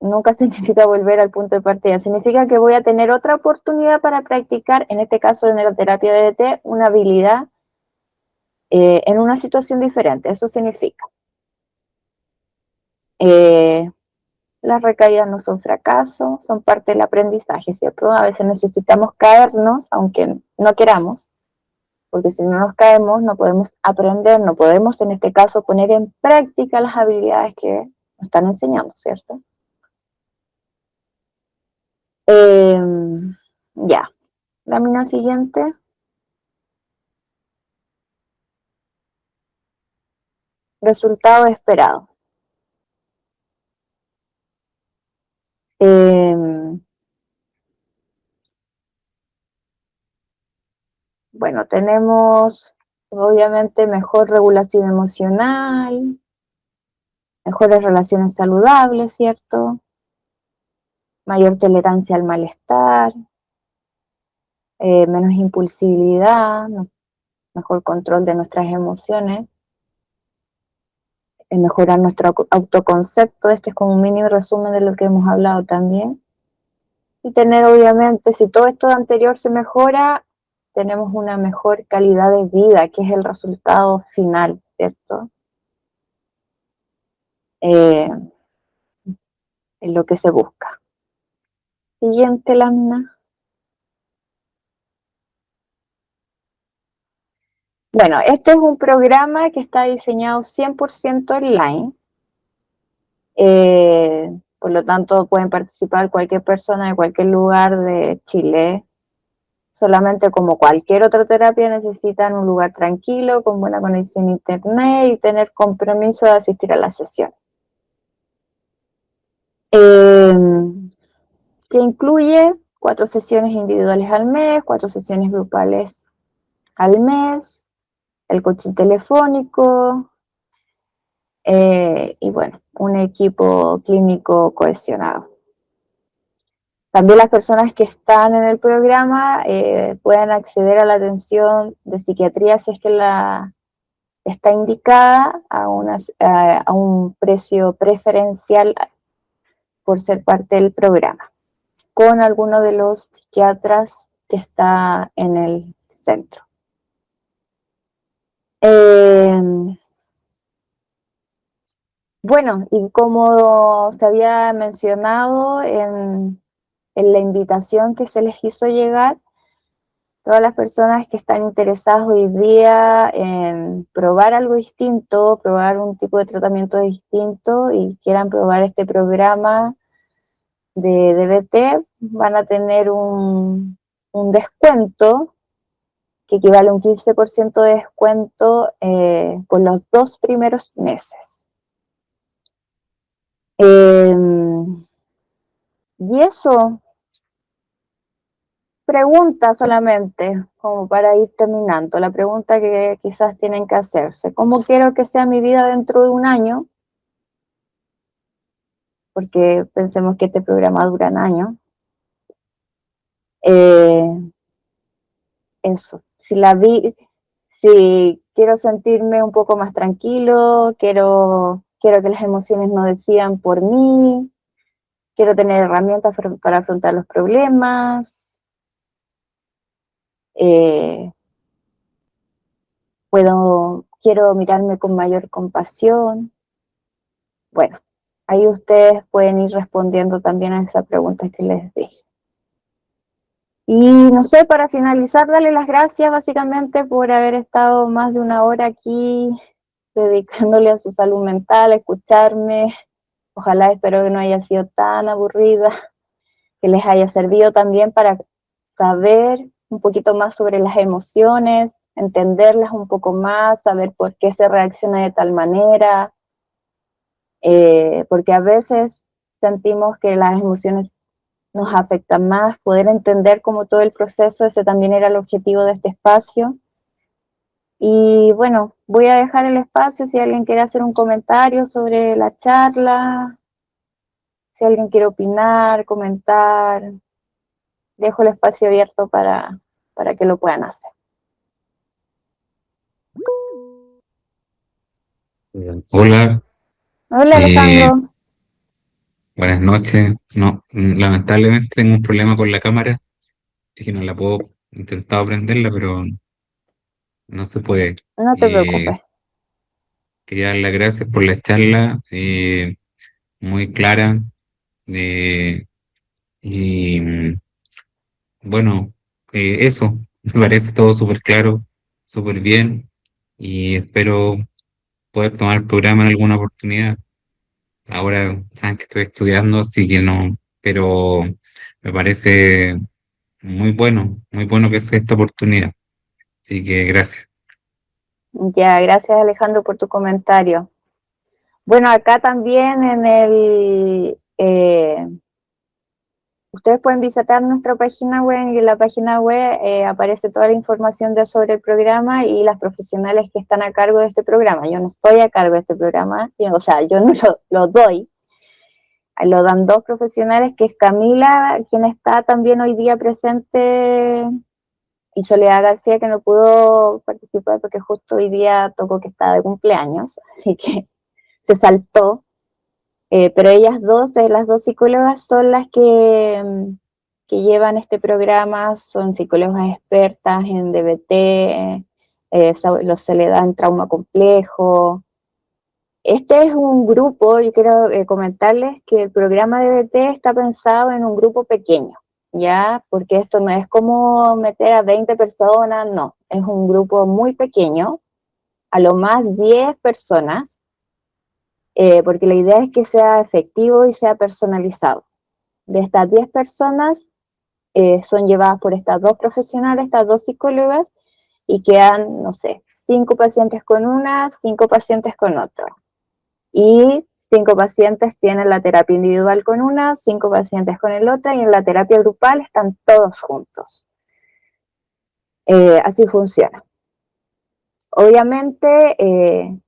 Nunca significa volver al punto de partida, significa que voy a tener otra oportunidad para practicar, en este caso en la terapia de DT, una habilidad en una situación diferente, eso significa. Eh, las recaídas no son fracaso, son parte del aprendizaje, ¿cierto? A veces necesitamos caernos, aunque no queramos, porque si no nos caemos no podemos aprender, no podemos en este caso poner en práctica las habilidades que nos están enseñando, ¿cierto? Eh, ya, lámina siguiente. Resultado esperado. Eh, bueno, tenemos obviamente mejor regulación emocional, mejores relaciones saludables, ¿cierto? Mayor tolerancia al malestar, menos impulsividad, mejor control de nuestras emociones, mejorar nuestro autoconcepto. Este es como un mini resumen de lo que hemos hablado también. Y tener obviamente, si todo esto anterior se mejora, tenemos una mejor calidad de vida, que es el resultado final, ¿cierto? Eh, es lo que se busca. Siguiente lámina. Bueno, este es un programa que está diseñado 100% online. Por lo tanto, pueden participar cualquier persona de cualquier lugar de Chile. Solamente como cualquier otra terapia necesitan un lugar tranquilo, con buena conexión a internet y tener compromiso de asistir a la sesión. Que incluye 4 sesiones individuales al mes, 4 sesiones grupales al mes, el coaching telefónico y bueno, un equipo clínico cohesionado. También las personas que están en el programa pueden acceder a la atención de psiquiatría si es que está indicada a un precio preferencial por ser parte del programa, con alguno de los psiquiatras que está en el centro. Bueno, y como se había mencionado en la invitación que se les hizo llegar, todas las personas que están interesadas hoy día en probar algo distinto, probar un tipo de tratamiento distinto y quieran probar este programa de DBT, van a tener un descuento que equivale a un 15% de descuento por los 2 primeros meses. Y eso, pregunta solamente, como para ir terminando, la pregunta que quizás tienen que hacerse: ¿cómo quiero que sea mi vida dentro de un año? Porque pensemos que este programa dura un año. Eso, si quiero sentirme un poco más tranquilo, quiero que las emociones no decidan por mí, quiero tener herramientas para afrontar los problemas, eh, quiero mirarme con mayor compasión. Bueno, ahí ustedes pueden ir respondiendo también a esa pregunta que les dije. Y no sé, para finalizar, darle las gracias básicamente por haber estado más de una hora aquí dedicándole a su salud mental, a escucharme. Ojalá, espero que no haya sido tan aburrida, que les haya servido también para saber un poquito más sobre las emociones, entenderlas un poco más, saber por qué se reacciona de tal manera, porque a veces sentimos que las emociones nos afectan más, poder entender como todo el proceso, ese también era el objetivo de este espacio. Y bueno, voy a dejar el espacio si alguien quiere hacer un comentario sobre la charla, si alguien quiere opinar, comentar, dejo el espacio abierto para que lo puedan hacer. Hola, Hola eh, Alejandro, buenas noches. No, lamentablemente tengo un problema con la cámara, así que no la puedo intentar prenderla, pero no se puede. no te Eh, preocupes. Quería dar las gracias por la charla, muy clara, y bueno, eso, me parece todo súper claro, súper bien, y espero poder tomar el programa en alguna oportunidad. Ahora saben que estoy estudiando, así que no, pero me parece muy bueno que sea esta oportunidad. Así que gracias. Ya, gracias Alejandro por tu comentario. Bueno, acá también ustedes pueden visitar nuestra página web y en la página web aparece toda la información sobre el programa y las profesionales que están a cargo de este programa. Yo no estoy a cargo de este programa, o sea, yo no lo doy, lo dan dos profesionales, que es Camila, quien está también hoy día presente, y Soledad García, que no pudo participar porque justo hoy día tocó que estaba de cumpleaños, así que se saltó. Pero ellas dos, las dos psicólogas, son las que llevan este programa, son psicólogas expertas en DBT, se le da en trauma complejo. Este es un grupo, yo quiero comentarles que el programa DBT está pensado en un grupo pequeño, ¿ya? Porque esto no es como meter a 20 personas, no, es un grupo muy pequeño, a lo más 10 personas, porque la idea es que sea efectivo y sea personalizado. De estas 10 personas, son llevadas por estas dos profesionales, estas dos psicólogas, y quedan, no sé, 5 pacientes con una, 5 pacientes con otra. Y 5 pacientes tienen la terapia individual con una, 5 pacientes con el otro, y en la terapia grupal están todos juntos. Así funciona. Obviamente,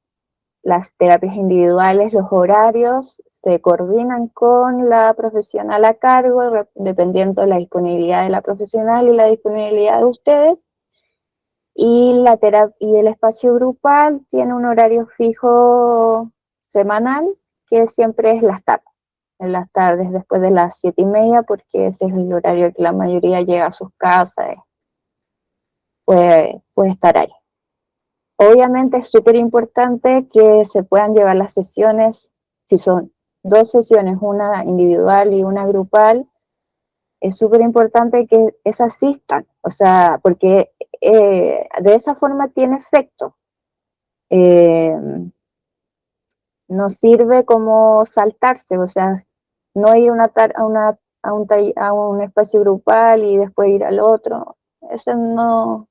las terapias individuales, los horarios se coordinan con la profesional a cargo, dependiendo de la disponibilidad de la profesional y la disponibilidad de ustedes. Y el espacio grupal tiene un horario fijo semanal, que siempre es las tardes, en las tardes después de las 7:30, porque ese es el horario que la mayoría llega a sus casas, puede estar ahí. Obviamente es súper importante que se puedan llevar las sesiones si son dos sesiones, una individual y una grupal, es súper importante que esas asistan, o sea, porque de esa forma tiene efecto. Eh, no sirve como saltarse, o sea, no ir a un espacio grupal y después ir al otro. Eso no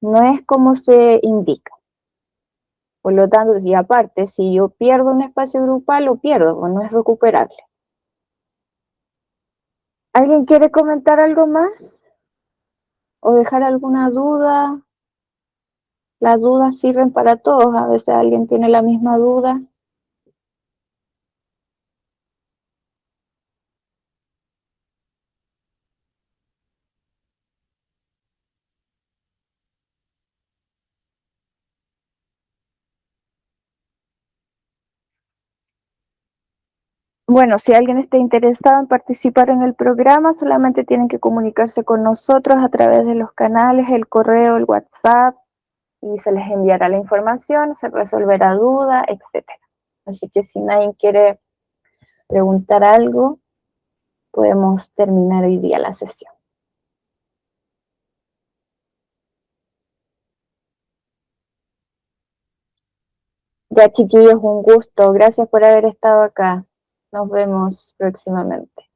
es como se indica. Por lo tanto, y aparte, si yo pierdo un espacio grupal, lo pierdo, pues no es recuperable. ¿Alguien quiere comentar algo más? ¿O dejar alguna duda? Las dudas sirven para todos, a veces alguien tiene la misma duda. Bueno, si alguien está interesado en participar en el programa, solamente tienen que comunicarse con nosotros a través de los canales, el correo, el WhatsApp, y se les enviará la información, se resolverá duda, etcétera. Así que si nadie quiere preguntar algo, podemos terminar hoy día la sesión. Ya, chiquillos, un gusto. Gracias por haber estado acá. Nos vemos próximamente.